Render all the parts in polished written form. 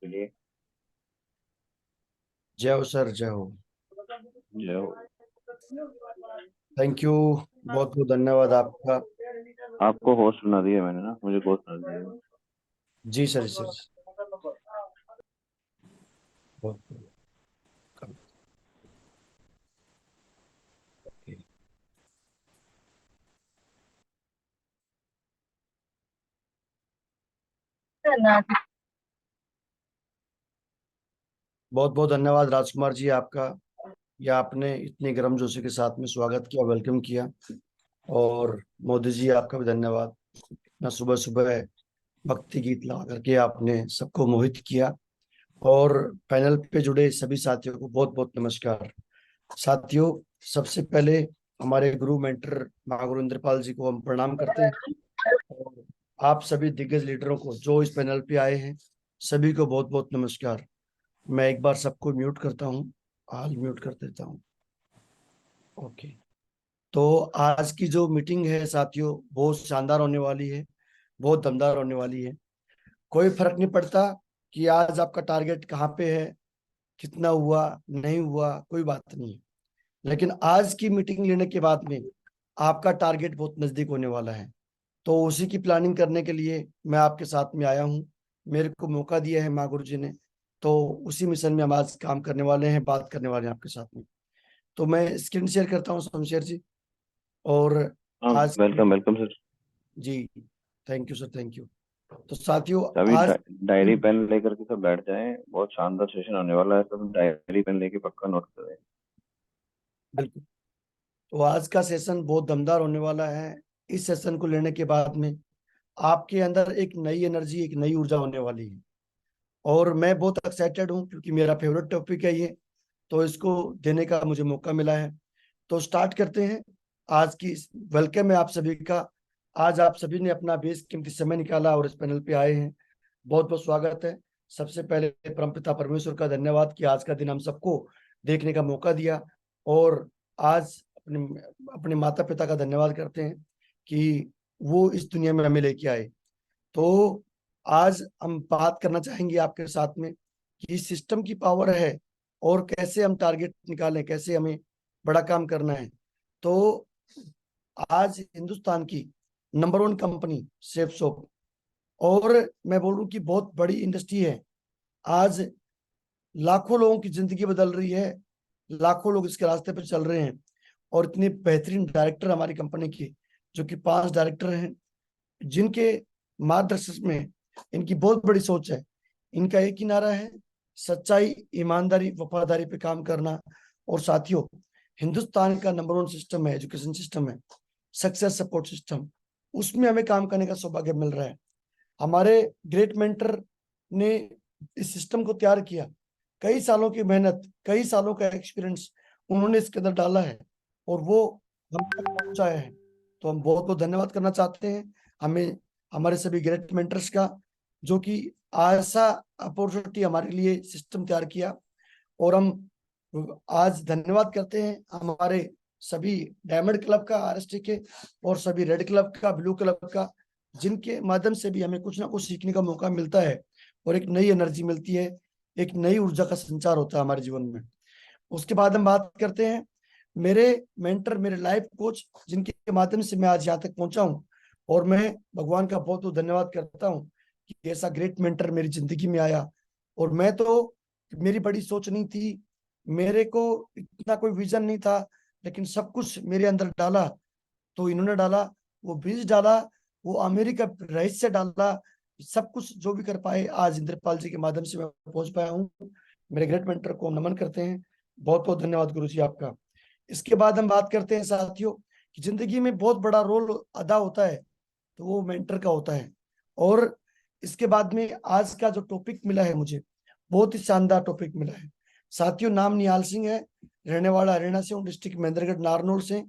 के लिए। जय हो सर, जय हो। जो थैंक यू। बहुत बहुत धन्यवाद आपका। आपको होस्ट बना दिया मैंने ना, मुझे होस्ट बना दिया। जी सर, सर। बहुत बहुत बहुत धन्यवाद राजकुमार जी आपका। या आपने इतनी गर्मजोशी के साथ में स्वागत किया, वेलकम किया। और मोदी जी आपका भी धन्यवाद। ना सुबह सुबह भक्ति गीत लगा करके आपने सबको मोहित किया। और पैनल पे जुड़े सभी साथियों को बहुत बहुत नमस्कार। साथियों, सबसे पहले हमारे गुरु मेंटर महागुरु इंद्रपाल जी को हम प्रणाम करते हैं। और आप सभी दिग्गज लीडरों को जो इस पैनल पे आए हैं, सभी को बहुत बहुत नमस्कार। मैं एक बार सबको म्यूट करता हूँ। हाल म्यूट कर देता हूँ। ओके। तो आज की जो मीटिंग है साथियों, बहुत शानदार होने वाली है, बहुत दमदार होने वाली है। कोई फर्क नहीं पड़ता कि आज आपका टारगेट कहाँ पे है, कितना हुआ नहीं हुआ, कोई बात नहीं है। लेकिन आज की मीटिंग लेने के बाद में आपका टारगेट बहुत नजदीक होने वाला है। तो उसी की प्लानिंग करने के लिए मैं आपके साथ में आया हूँ। मेरे को मौका दिया है माँ गुरु जी ने। तो उसी मिशन में हम आज काम करने वाले हैं, बात करने वाले हैं आपके साथ में। तो मैं स्क्रीन शेयर करता हूँ शमशेर जी। और हाँ, आज वेलकम वेलकम सर। जी, thank you sir, thank you. तो साथियों अभी आज डायरी पेन लेकर के सब बैठ जाएं, बहुत शानदार सेशन होने वाला है, सब डायरी पेन लेके पक्का नोट करें। बिल्कुल। तो आज का सेशन बहुत दमदार होने वाला है। इस सेशन को लेने के बाद में आपके अंदर एक नई एनर्जी, एक नई ऊर्जा होने वाली है। और मैं बहुत एक्साइटेड हूँ क्योंकि मेरा फेवरेट टॉपिक है ये। तो इसको देने का मुझे मौका मिला है। तो स्टार्ट करते हैं आज की। वेलकम है आप सभी का। आज आप सभी ने अपना बेशकीमती समय निकाला और इस पैनल पे आए हैं। बहुत बहुत स्वागत है। सबसे पहले परमपिता परमेश्वर का धन्यवाद कि आज का दिन हम सबको देखने का मौका दिया। और आज अपने अपने माता पिता का धन्यवाद करते हैं कि वो इस दुनिया में हमें लेके आए। तो आज हम बात करना चाहेंगे आपके साथ में कि इस सिस्टम की पावर है और कैसे हम टारगेट निकालें, कैसे हमें बड़ा काम करना है। तो आज हिंदुस्तान की number one company safe shop, और मैं बोलूं कि बहुत बड़ी इंडस्ट्री है। आज लाखों लोगों की जिंदगी बदल रही है। लाखों लोग इसके रास्ते पर चल रहे हैं। और इतने बेहतरीन डायरेक्टर हमारी कंपनी के, जो कि 5 डायरेक्टर हैं, जिनके मार्गदर्शन में इनकी बहुत बड़ी सोच है। इनका एक ही नारा है, सच्चाई, ईमानदारी, वफादारी पे काम करना। और साथियों, हिंदुस्तान का नंबर वन सिस्टम है, एजुकेशन सिस्टम है, सक्सेस सपोर्ट सिस्टम। उसमें हमें काम करने का सौभाग्य मिल रहा है। हमारे ग्रेट मेंटर ने इस सिस्टम को तैयार किया। कई सालों की मेहनत, कई सालों का एक्सपीरियंस उन्होंने इसके अंदर डाला है। और वो हम तक पहुंचाया है। तो हम बहुत बहुत धन्यवाद करना चाहते हैं हमें, हमारे सभी ग्रेट मेंटर्स का, जो कि ऐसा अपॉर्चुनिटी हमारे लिए सिस्टम तैयार किया। और हम आज धन्यवाद करते हैं हमारे सभी डायमंड क्लब का, आरएसटी के, और सभी रेड क्लब का, ब्लू क्लब का, जिनके माध्यम से भी हमें कुछ ना कुछ सीखने का मौका मिलता है और एक नई एनर्जी मिलती है, एक नई ऊर्जा का संचार होता है हमारे जीवन में। उसके बाद हम बात करते हैं मेरे मेंटर, मेरे लाइफ कोच, जिनके माध्यम से मैं आज यहाँ तक पहुंचा हूँ। और मैं भगवान का बहुत बहुत धन्यवाद करता हूँ कि ऐसा ग्रेट मेंटर मेरी जिंदगी में आया। और मैं तो, मेरी बड़ी सोच नहीं थी, मेरे को इतना कोई विजन नहीं था, लेकिन सब कुछ मेरे अंदर डाला। तो इन्होंने डाला, वो बीज डाला, वो अमेरिका रहस्य डाला। सब कुछ जो भी कर पाए, आज इंद्रपाल जी के माध्यम से मैं पहुंच पाया हूँ। मेरे ग्रेट मेंटर को हम नमन करते हैं। बहुत बहुत धन्यवाद गुरु जी आपका। इसके बाद हम बात करते हैं साथियों कि जिंदगी में बहुत बड़ा रोल अदा होता है, तो वो मेंटर का होता है। और इसके बाद में आज का जो टॉपिक मिला है मुझे, बहुत ही शानदार टॉपिक मिला है साथियों। नाम निहाल सिंह है, रहने वाला हरियाणा से हूँ, डिस्ट्रिक्ट महेंद्रगढ़ नारनौल से।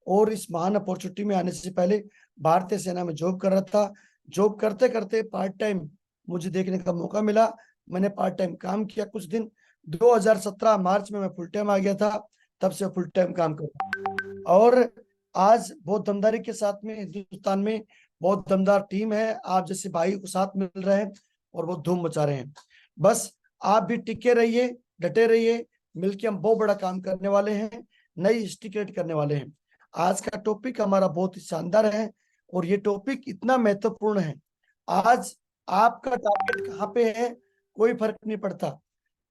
और इस महान अपॉर्चुनिटी में आने से पहले भारतीय सेना में जॉब कर रहा था। जॉब करते करते पार्ट टाइम मुझे देखने का मौका मिला। मैंने पार्ट टाइम काम किया कुछ दिन। 2017 मार्च में मैं फुल टाइम आ गया था। तब से फुल टाइम काम कर रहा हूं। और आज बहुत दमदारी के साथ में हिंदुस्तान में बहुत दमदार टीम है, आप जैसे भाई को साथ मिल रहे हैं और बहुत धूम मचा रहे हैं। बस आप भी टिके रहिए, डटे रहिए, मिलके हम बहुत बड़ा काम करने वाले हैं, नई हिस्ट्री क्रिएट करने वाले हैं। आज का टॉपिक हमारा बहुत ही शानदार है और ये टॉपिक इतना महत्वपूर्ण है। आज आपका टारगेट कहाँ पे है कोई फर्क नहीं पड़ता।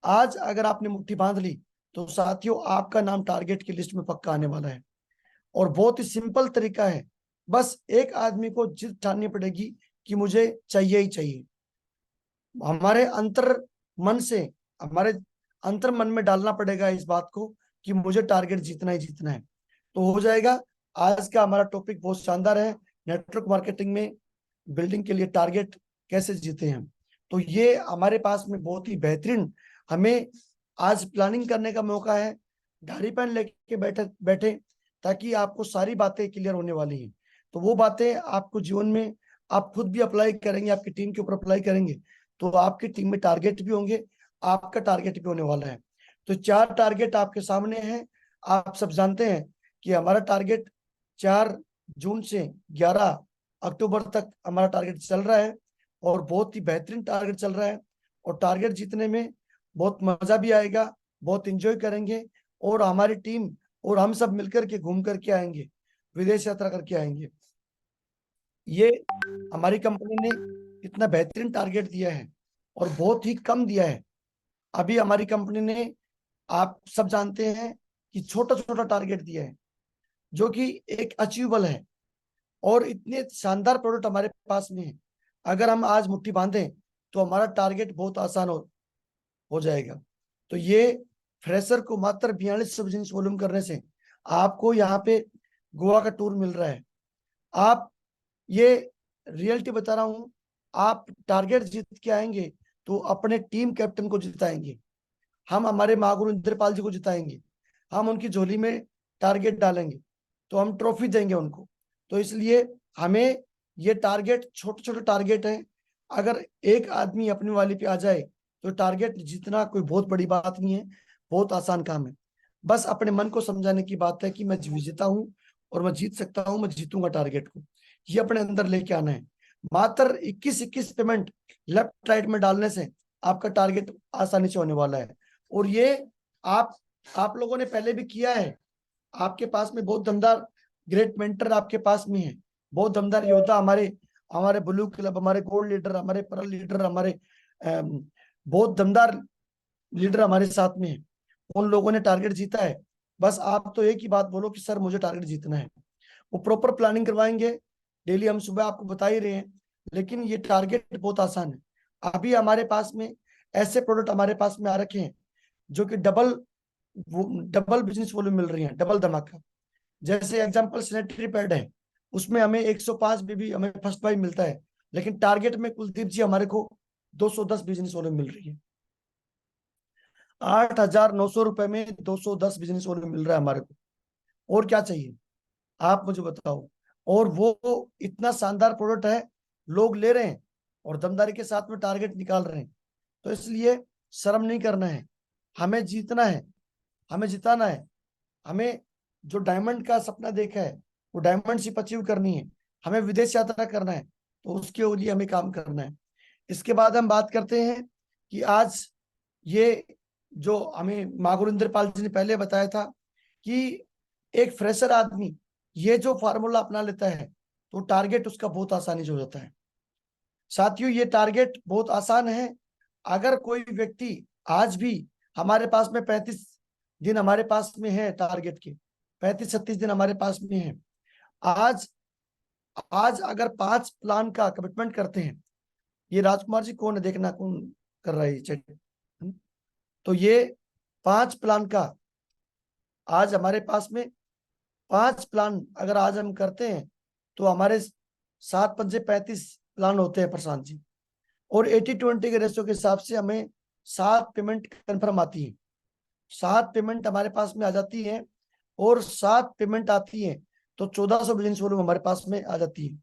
आज अगर आपने मुट्ठी बांध ली तो साथियों आपका नाम टारगेट की लिस्ट में पक्का आने वाला है। और बहुत ही सिंपल तरीका है, बस एक आदमी को जिद ठाननी पड़ेगी कि मुझे चाहिए ही चाहिए। हमारे अंतर मन से, हमारे अंतर मन में डालना पड़ेगा इस बात को कि मुझे टारगेट जीतना ही जीतना है, तो हो जाएगा। आज का हमारा टॉपिक बहुत शानदार है, नेटवर्क मार्केटिंग में बिल्डिंग के लिए टारगेट कैसे जीते हैं। तो ये हमारे पास में बहुत ही बेहतरीन हमें आज प्लानिंग करने का मौका है। डायरी पेन लेके बैठे बैठे, ताकि आपको सारी बातें क्लियर होने वाली हैं। तो वो बातें आपको जीवन में आप खुद भी अप्लाई करेंगे, आपकी टीम के ऊपर अप्लाई करेंगे, तो आपकी टीम में टारगेट भी होंगे, आपका टारगेट भी होने वाला है। तो 4 टारगेट आपके सामने हैं। आप सब जानते हैं कि हमारा टारगेट 4 जून से 11 अक्टूबर तक हमारा टारगेट चल रहा है और बहुत ही बेहतरीन टारगेट चल रहा है। और टारगेट जीतने में बहुत मजा भी आएगा, बहुत इंजॉय करेंगे और हमारी टीम और हम सब मिलकर के घूम करके आएंगे, विदेश यात्रा करके आएंगे। ये हमारी कंपनी ने इतना बेहतरीन टारगेट दिया है और बहुत ही कम दिया है। अभी हमारी कंपनी ने, आप सब जानते हैं कि छोटा छोटा टारगेट दिया है जो कि एक अचीवेबल है। और इतने शानदार प्रोडक्ट हमारे पास में है, अगर हम आज मुट्ठी बांधें तो हमारा टारगेट बहुत आसान हो जाएगा। तो ये फ्रेशर को मात्र 42 बिजनेस वॉल्यूम करने से आपको यहाँ पे गोवा का टूर मिल रहा है। आप, ये रियलिटी बता रहा हूँ, आप टारगेट जीत के आएंगे तो अपने टीम कैप्टन को जिताएंगे, हम हमारे महागुरु इंद्रपाल जी को जिताएंगे, हम उनकी झोली में टारगेट डालेंगे तो हम ट्रॉफी देंगे उनको। तो इसलिए हमें ये टारगेट, छोटे छोटे टारगेट हैं, अगर एक आदमी अपनी वाली पे आ जाए तो टारगेट जीतना कोई बहुत बड़ी बात नहीं है, बहुत आसान काम है। बस अपने मन को समझाने की बात है कि मैं विजेता हूँ और मैं जीत सकता हूँ, मैं जीतूंगा टारगेट को, ये अपने अंदर लेके आना है। मात्र 21 पेमेंट लेफ्ट राइट में डालने से आपका टारगेट आसानी से होने वाला है। और ये आप लोगों ने पहले भी किया है, आपके पास में बहुत दमदार ग्रेट मेंटर आपके पास में है, बहुत दमदार योद्धा हमारे हमारे ब्लू क्लब, हमारे गोल्ड लीडर, हमारे पर्ल लीडर, हमारे बहुत दमदार लीडर हमारे साथ में है। उन लोगों ने टारगेट जीता है। बस आप तो एक ही बात बोलो कि सर मुझे टारगेट जीतना है, वो प्रॉपर प्लानिंग करवाएंगे। डेली हम सुबह आपको बता ही रहे हैं, लेकिन ये टारगेट बहुत आसान है। अभी हमारे पास में ऐसे प्रोडक्ट हमारे पास में आ रखे हैं जो कि डबल बिजनेस वॉल्यूम मिल रही है, डबल धमाका। जैसे एग्जांपल सैनिटरी पैड है, उसमें हमें 105 बीबी हमें फर्स्ट बाई मिलता है, लेकिन टारगेट में कुलदीप जी हमारे को 210 बिजनेस वॉल्यूम मिल रही है। 8,900 रुपए में 210 बिजनेस वॉल्यूम मिल रहा है हमारे को, और क्या चाहिए आप मुझे बताओ। और वो इतना शानदार प्रोडक्ट है, लोग ले रहे हैं और दमदारी के साथ में टारगेट निकाल रहे हैं। तो इसलिए शर्म नहीं करना है, हमें जीतना है, हमें जिताना है। हमें जो डायमंड का सपना देखा है वो डायमंडशिप अचीव करनी है, हमें विदेश यात्रा करना है, तो उसके लिए हमें काम करना है। इसके बाद हम बात करते हैं कि आज ये जो हमें माँ गुरिंदरपाल जी ने पहले बताया था कि एक फ्रेशर आदमी ये जो फार्मूला अपना लेता है तो टारगेट उसका बहुत आसानी से हो जाता है। साथियों ये टारगेट बहुत आसान है। अगर कोई व्यक्ति आज भी, हमारे पास में 35 दिन हमारे पास में है टारगेट के, 35-36 दिन हमारे पास में है। आज आज अगर 5 प्लान का कमिटमेंट करते हैं, ये राजकुमार जी कौन है, देखना कौन कर रहा है ये चैट। तो ये 5 प्लान का आज हमारे पास में 5 प्लान अगर आज हम करते हैं तो हमारे 7 पंजे 35 प्लान होते हैं प्रशांत जी। और 80-20 के रेशो के हिसाब से हमें 7 पेमेंट कंफर्म आती है, 7 पेमेंट हमारे पास में आ जाती है। और 7 पेमेंट आती है तो 1400 बिजनेस वॉल्यूम हमारे पास में आ जाती है।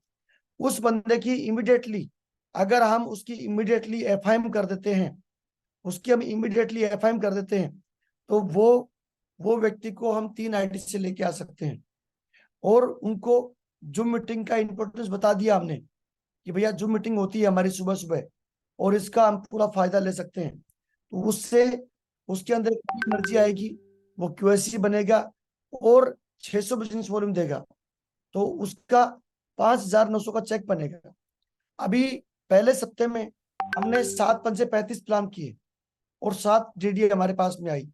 उस बंदे की इमीडिएटली, अगर हम उसकी इमीडिएटली एफआईएम कर देते हैं, उसकी हम इमीडिएटली एफआईएम कर देते हैं, तो वो व्यक्ति को हम 3 आईडी से लेके आ सकते हैं। और उनको जूम मीटिंग का इंपॉर्टेंस बता दिया हमने कि भैया जूम मीटिंग होती है हमारी सुबह सुबह, और इसका हम पूरा फायदा ले सकते हैं। तो उससे उसके अंदर एनर्जी आएगी, वो क्यूएससी बनेगा और 600 बिजनेस वॉल्यूम देगा, तो उसका 5,900 का चेक बनेगा। अभी पहले सप्ते में हमने 7 पंचे 35 प्लान किए और 7 डीडी हमारे पास में आई।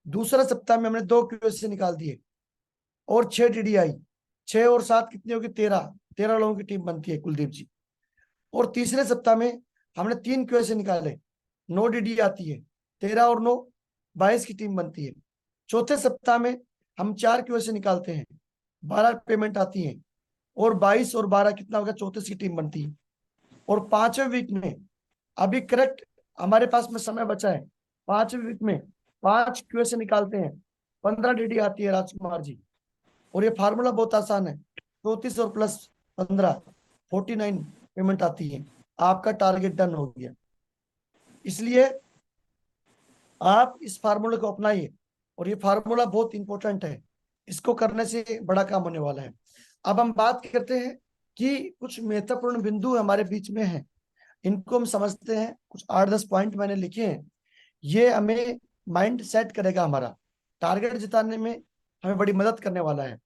दूसरा सप्ताह में हमने 2 क्यूएससी निकाल दिए और 6 डीडी आई। 6 और 7 कितनी होगी? 13। 13 लोगों की टीम बनती है कुलदीप जी। और तीसरे सप्ताह में हमने 3 क्यूएसए निकाले, 9 डीडी आती है। 13 और 9 22 की टीम बनती है। चौथे सप्ताह में हम 4 क्यूएसए निकालते हैं, 12 पेमेंट आती है और 22 और 12 कितना होगा? 34 की टीम बनती है। और 5वें वीक में अभी करेक्ट हमारे पास में समय बचा है, 5वें वीक में 5 क्यूएसए निकालते हैं, 15 डीडी आती है राजकुमार जी। और ये फार्मूला बहुत आसान है, 34 और प्लस 15 49 पेमेंट आती है। आपका टारगेट डन हो गया। इसलिए आप इस फार्मूले को अपनाइए, और ये फार्मूला बहुत इंपॉर्टेंट है, इसको करने से बड़ा काम होने वाला है। अब हम बात करते हैं कि कुछ महत्वपूर्ण बिंदु हमारे बीच में हैं, इनको हम समझते हैं। कुछ 8-10 पॉइंट मैंने लिखे हैं, ये हमें माइंड सेट करेगा, हमारा टारगेट जिताने में हमें बड़ी मदद करने वाला है।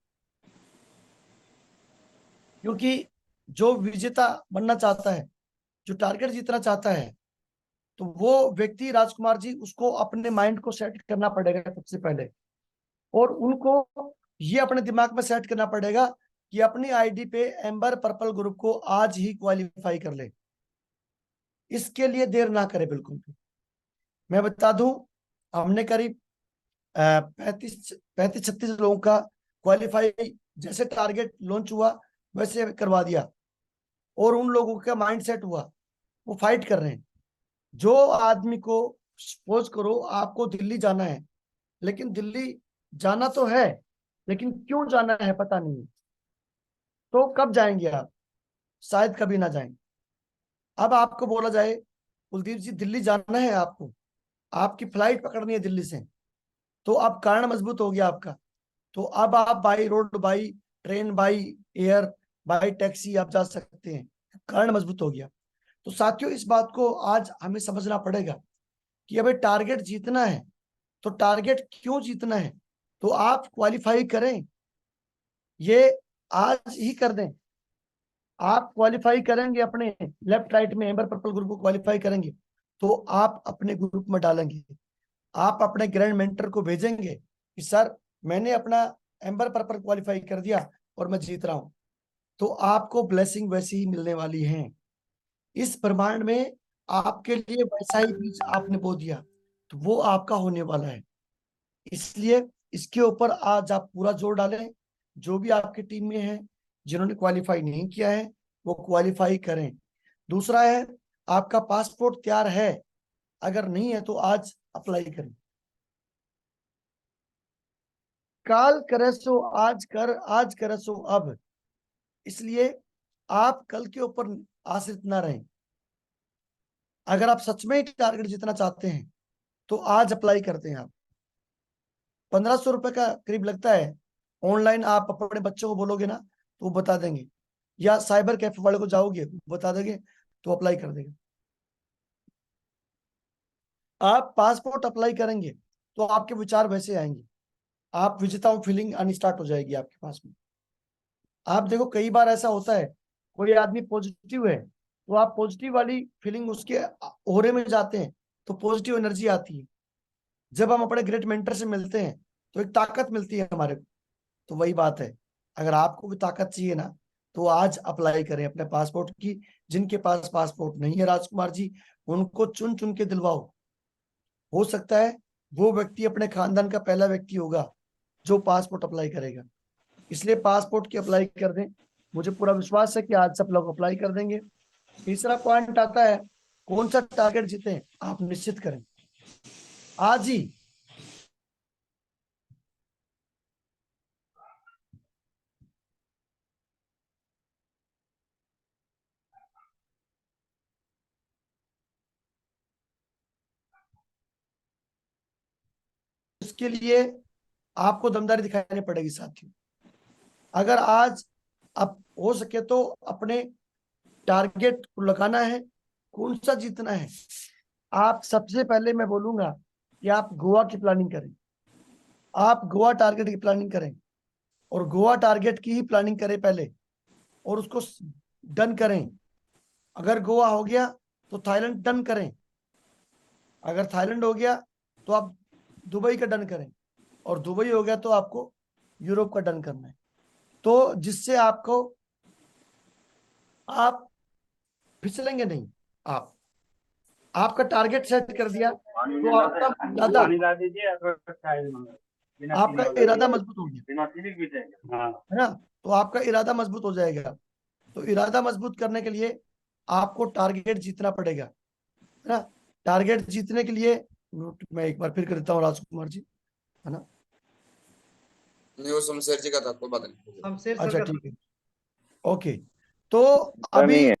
क्योंकि जो विजेता बनना चाहता है, जो टारगेट जीतना चाहता है, तो वो व्यक्ति राजकुमार जी उसको अपने माइंड को सेट करना पड़ेगा सबसे पहले। और उनको ये अपने दिमाग में सेट करना पड़ेगा कि अपनी आईडी पे एम्बर पर्पल ग्रुप को आज ही क्वालिफाई कर ले। इसके लिए देर ना करे बिल्कुल भी। मैं बता दूं, हमने करीब 35-36 लोगों का क्वालिफाई जैसे टारगेट लॉन्च हुआ वैसे करवा दिया, और उन लोगों का माइंड सेट हुआ, वो फाइट कर रहे हैं। जो आदमी को, सपोज करो आपको दिल्ली जाना है, लेकिन दिल्ली जाना तो है, लेकिन क्यों जाना है पता नहीं है, तो कब जाएंगे आप? शायद कभी ना जाएं। अब आपको बोला जाए कुलदीप जी दिल्ली जाना है आपको, आपकी फ्लाइट पकड़नी है दिल्ली से, तो अब कारण मजबूत हो गया आपका। तो अब आप by road, by train, by air, by taxi आप जा सकते हैं, कारण मजबूत हो गया। तो साथियों, इस बात को आज हमें समझना पड़ेगा कि अभी टारगेट जीतना है, तो टारगेट क्यों जीतना है, तो आप क्वालिफाई करें, ये आज ही कर दें। आप क्वालिफाई करेंगे अपने लेफ्ट राइट में एम्बर पर्पल ग्रुप को क्वालिफाई करेंगे, तो आप अपने ग्रुप में डालेंगे, आप अपने ग्रैंड मेंटर को भेजेंगे कि सर मैंने अपना एम्बर पर्पल क्वालिफाई कर दिया और मैं जीत रहा हूं, तो आपको ब्लेसिंग वैसी ही मिलने वाली है। इस ब्रह्मांड में आपके लिए वैसा ही बीज आपने बो दिया, तो वो आपका होने वाला है। इसलिए इसके ऊपर आज आप पूरा जोर डालें। जो भी आपकी टीम में है जिन्होंने क्वालिफाई नहीं किया है, वो क्वालिफाई करें। दूसरा है, आपका पासपोर्ट तैयार है, अगर नहीं है तो आज अप्लाई करें। काल करे सो आज कर, आज करे सो अब। इसलिए आप कल के ऊपर आश्रित ना रहें। अगर आप सच में ही टारगेट जीतना चाहते हैं तो आज अप्लाई करते हैं आप। 1,500 रुपए का करीब लगता है। ऑनलाइन आप अपने बच्चों को बोलोगे ना तो वो बता देंगे, या साइबर कैफे वाले को जाओगे वो बता देंगे, तो अप्लाई कर देगा। आप पासपोर्ट अप्लाई करेंगे तो आपके विचार वैसे आएंगे, आप विजेताओं फीलिंग आनी स्टार्ट हो जाएगी आपके पास में। आप देखो कई बार ऐसा होता है, कोई आदमी पॉजिटिव है तो आप पॉजिटिव वाली फीलिंग उसके ओरे में जाते हैं, तो पॉजिटिव एनर्जी आती है। जब हम अपने ग्रेट मेंटर से मिलते हैं तो एक ताकत मिलती है हमारे को। तो वही बात है, अगर आपको भी ताकत चाहिए ना, तो आज अप्लाई करें अपने पासपोर्ट की। जिनके पास पासपोर्ट नहीं है राजकुमार जी, उनको चुन चुन के दिलवाओ। हो सकता है वो व्यक्ति अपने खानदान का पहला व्यक्ति होगा जो पासपोर्ट अप्लाई करेगा। इसलिए पासपोर्ट की अप्लाई कर दें। मुझे पूरा विश्वास है कि आज सब लोग अप्लाई कर देंगे। तीसरा पॉइंट आता है, कौन सा टारगेट जीते आप निश्चित करें आज ही। इसके लिए आपको दमदारी दिखानी पड़ेगी साथियों। अगर आज आप हो सके तो अपने टारगेट को लगाना है, कौन सा जीतना है? आप सबसे पहले मैं बोलूंगा कि आप गोवा की प्लानिंग करें, आप गोवा टारगेट की प्लानिंग करें, और गोवा टारगेट की ही प्लानिंग करें पहले, और उसको डन करें। अगर गोवा हो गया तो थाईलैंड डन करें, अगर थाईलैंड हो गया तो आप दुबई का डन करें, और दुबई हो गया तो आपको यूरोप का डन करना है। तो जिससे आपको, आप फिसलेंगे नहीं। आप आपका टारगेट सेट कर दिया तो आपका इरादा, आपका इरादा मजबूत हो गया, है ना? तो आपका इरादा मजबूत हो जाएगा। तो इरादा मजबूत करने के लिए आपको टारगेट जीतना पड़ेगा, है ना? टारगेट जीतने के लिए मैं एक बार फिर कर देता हूँ राजकुमार जी, है ना? नहीं, वो शमशेर जी का था, कोई बात नहीं। शमशेर सर अच्छा का ठीक है, ओके। तो पता अभी नहीं है।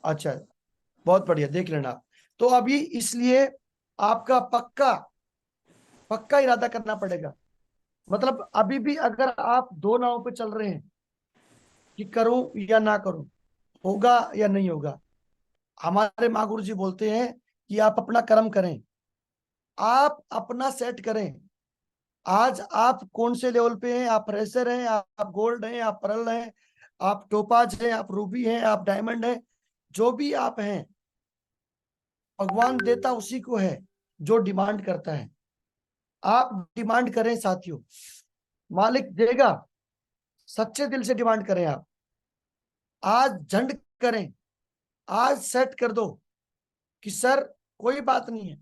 अच्छा, बहुत बढ़िया, देख लेना आप। तो अभी इसलिए आपका पक्का पक्का इरादा करना पड़ेगा। मतलब अभी भी अगर आप दो नाव पे चल रहे हैं कि करूं या ना करूं, होगा या नहीं होगा, हमारे माँ गुरु जी बोलते हैं कि आप अपना कर्म करें, आप अपना सेट करें। आज आप कौन से लेवल पे हैं? आप फ्रेशर हैं, आप गोल्ड हैं, आप पर्ल हैं, आप टोपाज हैं, आप रूबी हैं, आप डायमंड हैं, जो भी आप हैं, भगवान देता उसी को है जो डिमांड करता है। आप डिमांड करें साथियों, मालिक देगा। सच्चे दिल से डिमांड करें आप, आज झंड करें, आज सेट कर दो कि सर कोई बात नहीं है,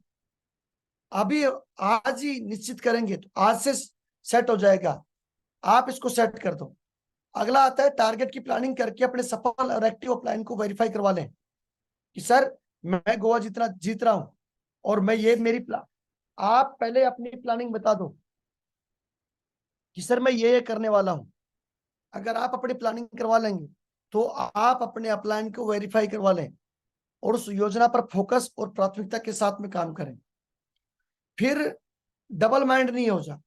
अभी आज ही निश्चित करेंगे तो आज से सेट हो जाएगा। आप इसको सेट कर दो। अगला आता है टारगेट की प्लानिंग करके अपने सफल और एक्टिव प्लान को वेरीफाई करवा लें कि सर मैं गोवा जीत रहा हूं, और मैं ये मेरी प्लान, आप पहले अपनी प्लानिंग बता दो कि सर मैं ये करने वाला हूं। अगर आप अपनी प्लानिंग करवा लेंगे तो आप अपने अपलाइन को वेरीफाई करवा लें, और उस योजना पर फोकस और प्राथमिकता के साथ में काम करें। फिर डबल माइंड नहीं हो जा।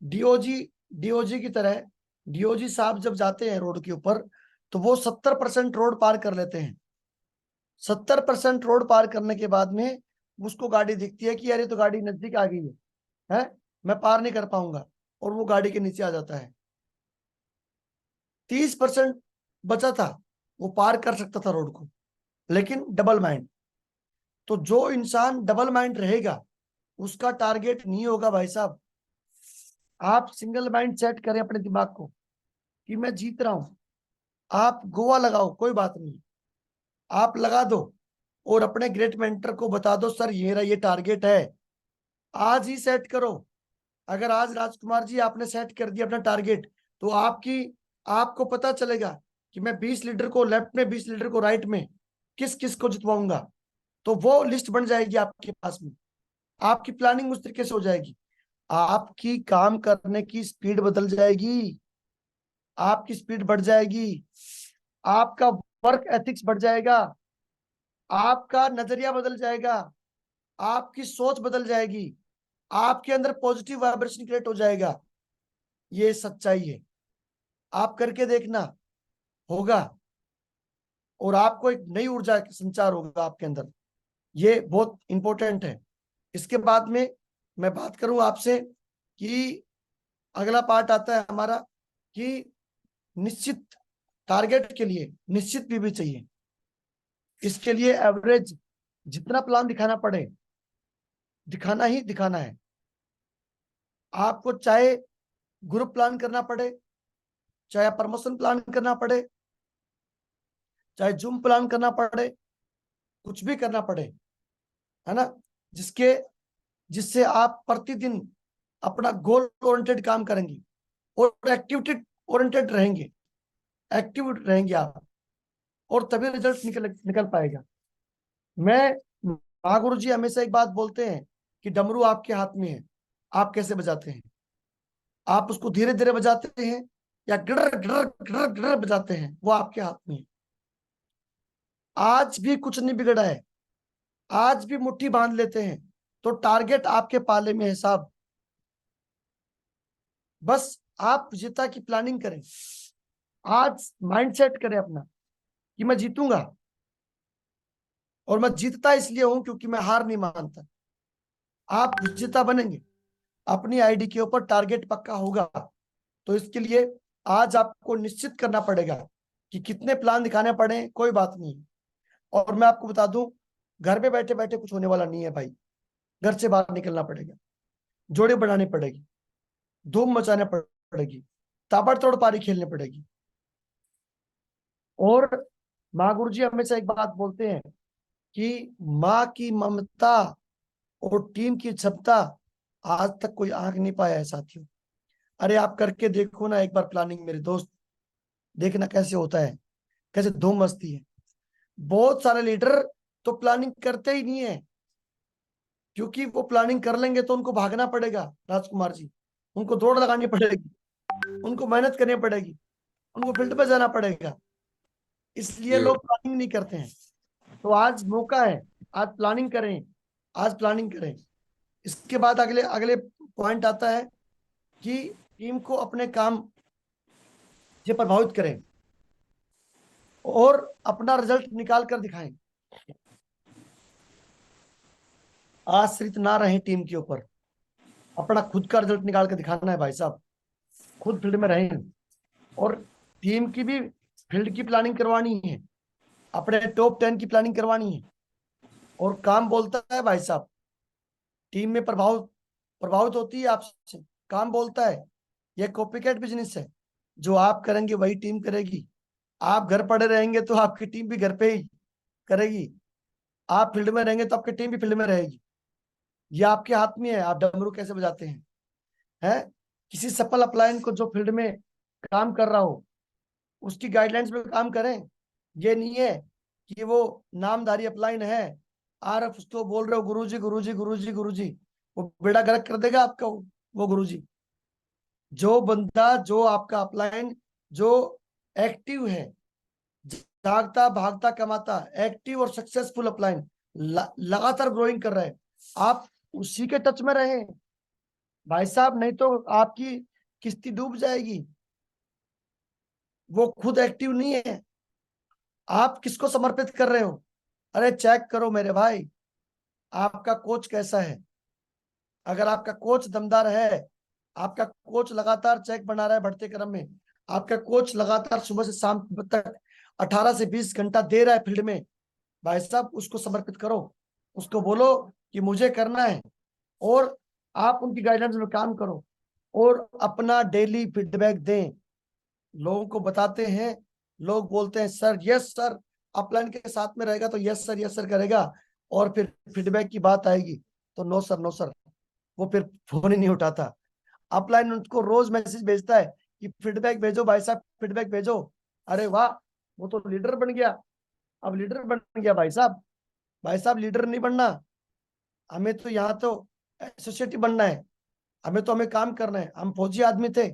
डीओजी डीओजी की तरह, डीओजी साहब जब जाते हैं रोड के ऊपर तो वो 70% रोड पार कर लेते हैं। 70% रोड पार करने के बाद में उसको गाड़ी दिखती है कि यार ये तो गाड़ी नजदीक आ गई है, मैं पार नहीं कर पाऊंगा, और वो गाड़ी के नीचे आ जाता है। 30% बचा था, वो पार कर सकता था रोड को, लेकिन डबल माइंड। तो जो इंसान डबल माइंड रहेगा उसका टारगेट नहीं होगा भाई साहब। आप सिंगल माइंड सेट करें अपने दिमाग को कि मैं जीत रहा हूं। आप गोवा लगाओ, कोई बात नहीं, आप लगा दो, और अपने ग्रेट मेंटर को बता दो सर ये रहा, ये टारगेट है, आज ही सेट करो। अगर आज राजकुमार जी आपने सेट कर दिया अपना टारगेट, तो आपको पता चलेगा कि मैं 20 लीटर को लेफ्ट में, 20 लीटर को राइट में किस किस को जितवाऊंगा। तो वो लिस्ट बन जाएगी आपके पास में, आपकी प्लानिंग उस तरीके से हो जाएगी, आपकी काम करने की स्पीड बदल जाएगी, आपकी स्पीड बढ़ जाएगी, आपका वर्क एथिक्स बढ़ जाएगा, आपका नजरिया बदल जाएगा, आपकी सोच बदल जाएगी, आपके अंदर पॉजिटिव वाइब्रेशन क्रिएट हो जाएगा। ये सच्चाई है, आप करके देखना, होगा, और आपको एक नई ऊर्जा का संचार होगा आपके अंदर। ये बहुत इंपॉर्टेंट है। इसके बाद में मैं बात करूं आपसे कि अगला पार्ट आता है हमारा कि निश्चित टारगेट के लिए निश्चित भी चाहिए। इसके लिए एवरेज जितना प्लान दिखाना पड़े, दिखाना ही दिखाना है। आपको चाहे ग्रुप प्लान करना पड़े, चाहे प्रमोशन प्लान करना पड़े, चाहे जूम प्लान करना पड़े, कुछ भी करना पड़े, है ना? जिसके जिससे आप प्रतिदिन अपना गोल ओरिएंटेड काम करेंगे और एक्टिविटी ओरिएंटेड रहेंगे, एक्टिव रहेंगे आप, और तभी रिजल्ट निकल पाएगा। मैं महागुरु जी हमेशा एक बात बोलते हैं कि डमरू आपके हाथ में है, आप कैसे बजाते हैं। आप उसको धीरे धीरे बजाते हैं या गिडर गिडर गिडर गिडर बजाते हैं, वो आपके हाथ में है। आज भी कुछ नहीं बिगड़ा है, आज भी मुट्ठी बांध लेते हैं तो टारगेट आपके पाले में है साहब। बस आप विजेता की प्लानिंग करें, आज माइंड सेट करें अपना कि मैं जीतूंगा, और मैं जीतता इसलिए हूं क्योंकि मैं हार नहीं मानता। आप विजेता बनेंगे, अपनी आईडी के ऊपर टारगेट पक्का होगा। तो इसके लिए आज आपको निश्चित करना पड़ेगा कि कितने प्लान दिखाने पड़े, कोई बात नहीं। और मैं आपको बता दूं, घर पे बैठे बैठे कुछ होने वाला नहीं है भाई। घर से बाहर निकलना पड़ेगा, जोड़े बढ़ानी पड़ेगी, धूम मचाने पड़ेगी, ताबड़तोड़ पारी खेलनी पड़ेगी। और माँ गुरु जी हमेशा एक बात बोलते हैं कि माँ की ममता और टीम की क्षमता आज तक कोई आंक नहीं पाया है साथियों। अरे आप करके देखो ना एक बार प्लानिंग मेरे दोस्त, देखना कैसे होता है, कैसे धूम मचती है। बहुत सारे लीडर तो प्लानिंग करते ही नहीं है, क्योंकि वो प्लानिंग कर लेंगे तो उनको भागना पड़ेगा राजकुमार जी, उनको दौड़ लगानी पड़ेगी, उनको मेहनत करनी पड़ेगी, उनको फील्ड पे जाना पड़ेगा, इसलिए जी लोग प्लानिंग नहीं करते हैं। तो आज मौका है, आज प्लानिंग करें, आज प्लानिंग करें। इसके बाद अगले अगले पॉइंट आता है कि टीम को अपने काम से प्रभावित करें और अपना रिजल्ट निकाल कर दिखाएं। आश्रित ना रहें टीम के ऊपर, अपना खुद का रिजल्ट निकाल कर दिखाना है भाई साहब। खुद फील्ड में रहें और टीम की भी फील्ड की प्लानिंग करवानी है, अपने टॉप 10 की प्लानिंग करवानी है। और काम बोलता है भाई साहब, टीम में प्रभावित होती है आपसे, काम बोलता है। यह कॉपीकैट बिजनेस है, जो आप करेंगे वही टीम करेगी। आप घर पड़े रहेंगे तो आपकी टीम भी घर पे ही करेगी, आप फील्ड में रहेंगे तो आपकी टीम भी फील्ड में रहेगी। ये आपके हाथ में है, आप डमरू कैसे बजाते हैं। है किसी सफल अपलायन को जो फील्ड में काम कर रहा हो, उसकी गाइडलाइंस में काम करें। ये नहीं है कि वो नामधारी अपलाइन है, आप उसको बोल रहे हो गुरुजी गुरुजी गुरुजी गुरुजी, वो बेड़ा गर्क कर देगा आपका वो गुरुजी। जो बंदा, जो आपका अपलाइन जो एक्टिव है, जागता भागता कमाता, एक्टिव और सक्सेसफुल अपलाइन, लगातार ग्रोइंग कर रहा है, आप उसी के टच में रहें भाई साहब, नहीं तो आपकी किस्ती डूब जाएगी। वो खुद एक्टिव नहीं है, आप किसको समर्पित कर रहे हो। अरे चेक करो मेरे भाई, आपका कोच कैसा है। अगर आपका कोच दमदार है, आपका कोच लगातार चेक बना रहा है बढ़ते क्रम में, आपका कोच लगातार सुबह से शाम तक 18 से 20 घंटा दे रहा है फील्ड में, भाई साहब उसको समर्पित करो, उसको बोलो कि मुझे करना है। और आप उनकी गाइडेंस में काम करो और अपना डेली फीडबैक दें। लोगों को बताते हैं, लोग बोलते हैं सर यस सर, अपलाइन के साथ में रहेगा तो यस सर करेगा, और फिर फीडबैक की बात आएगी तो नो सर नो सर, वो फिर फोन ही नहीं उठाता। अपलाइन उनको रोज मैसेज भेजता है कि फीडबैक भेजो भाई साहब, फीडबैक भेजो। अरे वाह, वो तो लीडर बन गया, अब लीडर बन गया भाई साहब। भाई साहब लीडर नहीं बनना, हमें तो यहाँ तो एसोसिएट बनना है, हमें काम करना है। हम फौजी आदमी थे,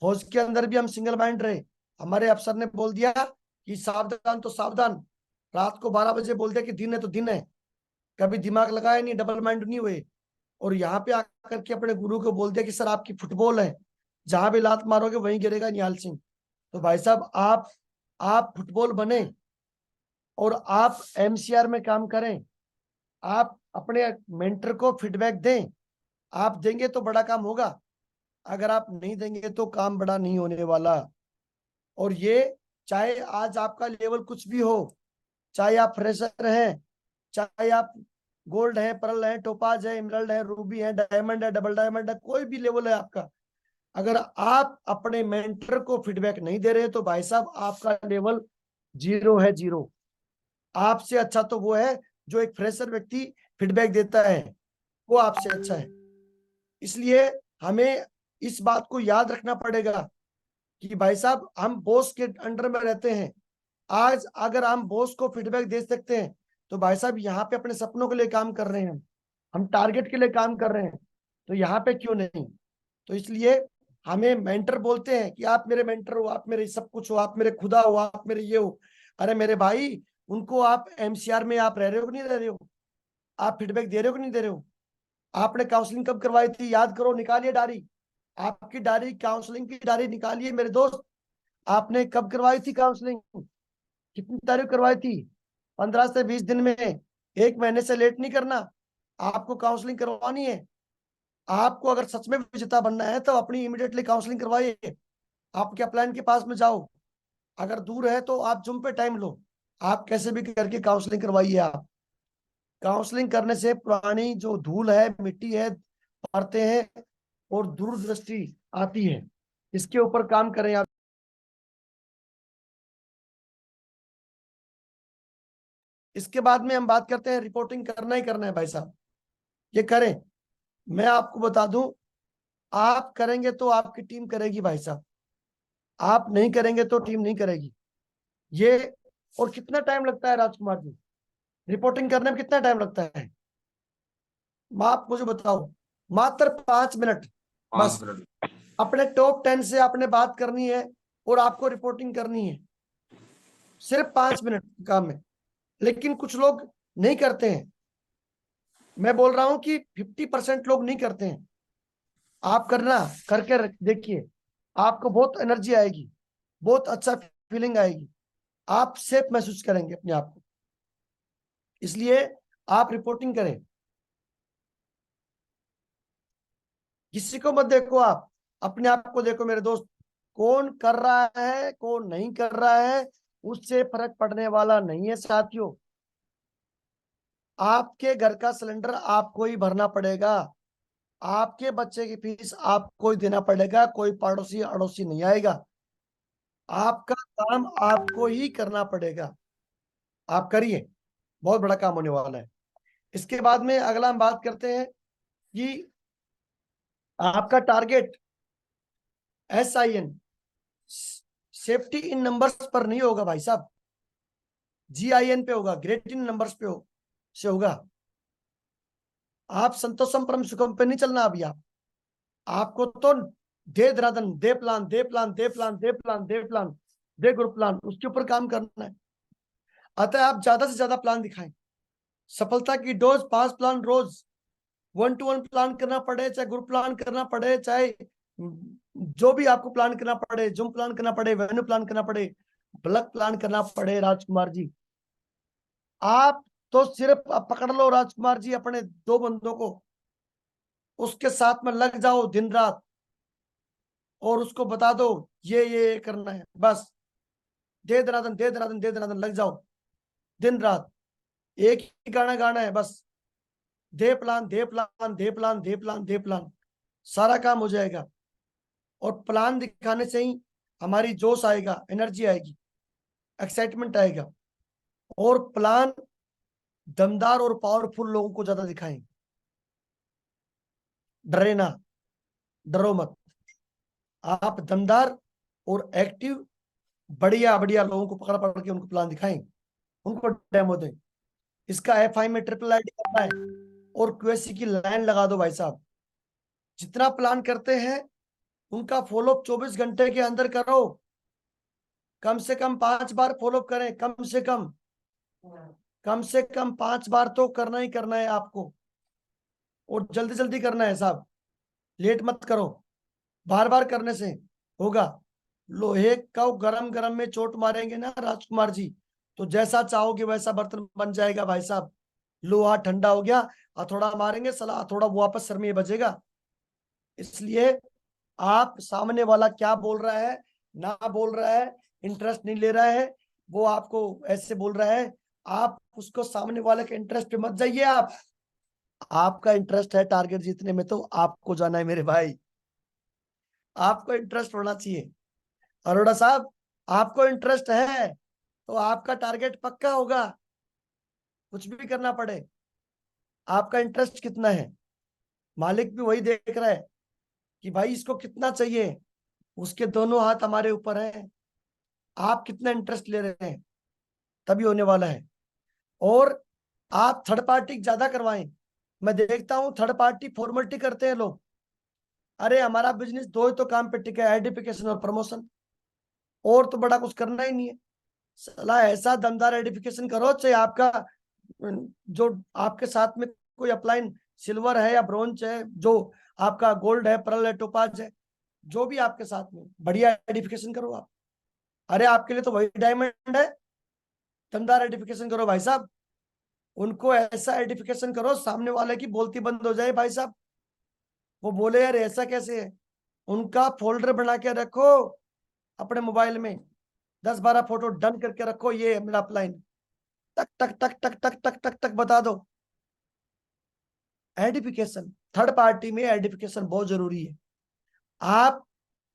फौज के अंदर भी हम सिंगल माइंड रहे। हमारे अफसर ने बोल दिया कि सावधान तो सावधान, रात को 12 बजे बोल दिया कि दिन है तो दिन है, कभी दिमाग लगाया नहीं, डबल माइंड नहीं हुए। और यहाँ पे आकर के अपने गुरु को बोल दिया कि सर आपकी फुटबॉल है, जहां भी लात मारोगे वहीं गिरेगा निहाल सिंह। तो भाई साहब आप फुटबॉल बने और आप एमसीआर में काम करें, आप अपने मेंटर को फीडबैक दें। आप देंगे तो बड़ा काम होगा, अगर आप नहीं देंगे तो काम बड़ा नहीं होने वाला। और ये चाहे आज आपका लेवल कुछ भी हो, चाहे आप फ्रेशर हैं, चाहे आप गोल्ड है, पर्ल है, टोपाज है, इमरल्ड है, रूबी है, डायमंड है, डबल डायमंड है, कोई भी लेवल है आपका, अगर आप अपने मेंटर को फीडबैक नहीं दे रहे तो भाई साहब आपका लेवल जीरो है, जीरो। आपसे अच्छा तो वो है जो एक फ्रेशर व्यक्ति फीडबैक देता है, वो आपसे अच्छा है। इसलिए हमें इस बात को याद रखना पड़ेगा कि भाई साहब हम बॉस के अंडर में रहते हैं। आज अगर हम बॉस को फीडबैक दे सकते हैं तो भाई साहब यहाँ पे अपने सपनों के लिए काम कर रहे हैं, हम टारगेट के लिए काम कर रहे हैं, तो यहाँ पे क्यों नहीं। तो इसलिए हमें मेंटर बोलते हैं कि आप मेरे मेंटर हो, आप मेरे सब कुछ हो, आप मेरे खुदा हो, आप मेरे ये हो। अरे मेरे भाई, उनको आप एमसीआर में आप रह रहे हो कि नहीं रह रहे हो, आप फीडबैक दे रहे हो कि नहीं दे रहे हो। आपने काउंसलिंग कब करवाई थी, याद करो, निकालिए डायरी, आपकी डायरी, काउंसलिंग की डायरी निकालिए मेरे दोस्त। आपने कब करवाई थी काउंसलिंग, कितनी तारीख करवाई थी, 15 से 20 दिन में, 1 महीने से लेट नहीं करना। आपको काउंसलिंग करवानी है। आपको अगर सच में विजेता बनना है तो अपनी इमीडिएटली काउंसलिंग करवाइए। आपके अपलाइन के पास में जाओ, अगर दूर है तो आप जूम पे टाइम लो, आप कैसे भी करके काउंसलिंग करवाइए। आप काउंसलिंग करने से पुरानी जो धूल है, मिट्टी है, परतें हैं और दूरदृष्टि आती है। इसके ऊपर काम करें आप। इसके बाद में हम बात करते हैं, रिपोर्टिंग करना ही करना है भाई साहब, ये करें। मैं आपको बता दूं, आप करेंगे तो आपकी टीम करेगी भाई साहब, आप नहीं करेंगे तो टीम नहीं करेगी ये। और कितना टाइम लगता है राजकुमार जी, रिपोर्टिंग करने में कितना टाइम लगता है? आप मुझे बताओ। मात्र 5 मिनट, बस। 5 मिनट। अपने टॉप 10 से आपने बात करनी है और आपको रिपोर्टिंग करनी है, सिर्फ 5 मिनट काम है। लेकिन कुछ लोग नहीं करते हैं। मैं बोल रहा हूं कि 50% लोग नहीं करते हैं। आप करना, करके देखिए, आपको बहुत एनर्जी आएगी, बहुत अच्छा फीलिंग आएगी, आप सेफ महसूस करेंगे अपने आप को। इसलिए आप रिपोर्टिंग करें, किसी को मत देखो, आप अपने आप को देखो मेरे दोस्त। कौन कर रहा है कौन नहीं कर रहा है उससे फर्क पड़ने वाला नहीं है साथियों। आपके घर का सिलेंडर आपको ही भरना पड़ेगा, आपके बच्चे की फीस आपको ही देना पड़ेगा, कोई पड़ोसी अड़ोसी नहीं आएगा। आपका काम आपको ही करना पड़ेगा, आप करिए, बहुत बड़ा काम होने वाला है। इसके बाद में अगला हम बात करते हैं कि आपका target SIN, safety in numbers पर नहीं होगा भाई साहब, GIN पे होगा, ग्रेट इन नंबर्स पे से होगा। आप संतोषम परम सुखम पे नहीं चलना अभी। आपको तो दे दरादन, the plan, the plan, the plan, the plan, the plan, the group plan, उसके ऊपर काम करना है। अतः आप ज्यादा से ज्यादा प्लान दिखाएं। सफलता की डोज 5 प्लान रोज, 1-to-1 प्लान करना पड़े, चाहे ग्रुप प्लान करना पड़े, चाहे जो भी आपको प्लान करना पड़े, जूम प्लान करना पड़े, वेन्यू प्लान करना पड़े, ब्लॉक प्लान करना पड़े, राजकुमार जी आप तो सिर्फ पकड़ लो राजकुमार जी अपने 2 बंदों को, उसके साथ में लग जाओ दिन रात और उसको बता दो ये करना है, बस। दे दनादन, दे दनादन, दे दनादन लग जाओ दिन रात, एक ही गाना गाना है बस। दे plan, the plan, the plan, the plan, the plan, सारा काम हो जाएगा। और प्लान दिखाने से ही हमारी जोश आएगा, एनर्जी आएगी, एक्साइटमेंट आएगा। और प्लान दमदार और पावरफुल लोगों को ज्यादा दिखाएं। डरे ना, डरो मत, आप दमदार और एक्टिव बढ़िया बढ़िया लोगों को पकड़ पकड़ के उनको प्लान दिखाएं, उनको डेमो दें। इसका FI में ट्रिपल ID करना है और QSC की लाइन लगा दो भाई साहब। जितना प्लान करते हैं उनका फॉलोअप 24 घंटे के अंदर करो, कम से कम 5 बार फॉलोअप करें, कम से कम 5 बार तो करना ही करना है आपको। और जल्दी जल्दी करना है साहब, लेट मत करो, बार बार करने से होगा। लोहे का गरम गरम में चोट मारेंगे ना राजकुमार जी, तो जैसा चाहोगे वैसा बर्तन बन जाएगा भाई साहब। लोहा ठंडा हो गया, हथौड़ा मारेंगे, सला हथौड़ा वापस सर में बजेगा। इसलिए आप सामने वाला क्या बोल रहा है ना बोल रहा है, इंटरेस्ट नहीं ले रहा है, वो आपको ऐसे बोल रहा है, आप उसको सामने वाले के इंटरेस्ट पे मत जाइए। आपका इंटरेस्ट है टारगेट जीतने में तो आपको जाना है मेरे भाई, आपको इंटरेस्ट होना चाहिए। अरोड़ा साहब आपको इंटरेस्ट है तो आपका टारगेट पक्का होगा, कुछ भी करना पड़े। आपका इंटरेस्ट कितना है, मालिक भी वही देख रहा है कि भाई इसको कितना चाहिए, उसके दोनों हाथ हमारे ऊपर है। आप कितना इंटरेस्ट ले रहे हैं तभी होने वाला है। और आप थर्ड पार्टी ज्यादा करवाएं। मैं देखता हूं थर्ड पार्टी फॉर्मेलिटी करते हैं लोग। अरे हमारा बिजनेस 2 ही तो काम पे टिका है, आइडेंटिफिकेशन और प्रमोशन, और तो बड़ा कुछ करना ही नहीं है। सलाह ऐसा दमदार आइडेंटिफिकेशन करो, चाहे आपका जो आपके साथ में कोई अपलाइन सिल्वर है या ब्रोंज है, जो आपका गोल्ड है, पर्ल है, टोपाज है, जो भी आपके साथ में, बढ़िया आइडेंटिफिकेशन करो आप। अरे आपके लिए तो वही डायमंड है, दमदार आइडेंटिफिकेशन करो भाई साहब। उनको ऐसा आइडेंटिफिकेशन करो सामने वाले की बोलती बंद हो जाए भाई साहब, वो बोले यार ऐसा कैसे है। उनका फोल्डर बना के रखो अपने मोबाइल में, 10-12 फोटो डन करके रखो, ये है मेरा अपलाइन, टक टक टक टक टक टक टक टक बता दो। आइडेंटिफिकेशन, थर्ड पार्टी में आइडेंटिफिकेशन बहुत जरूरी है। आप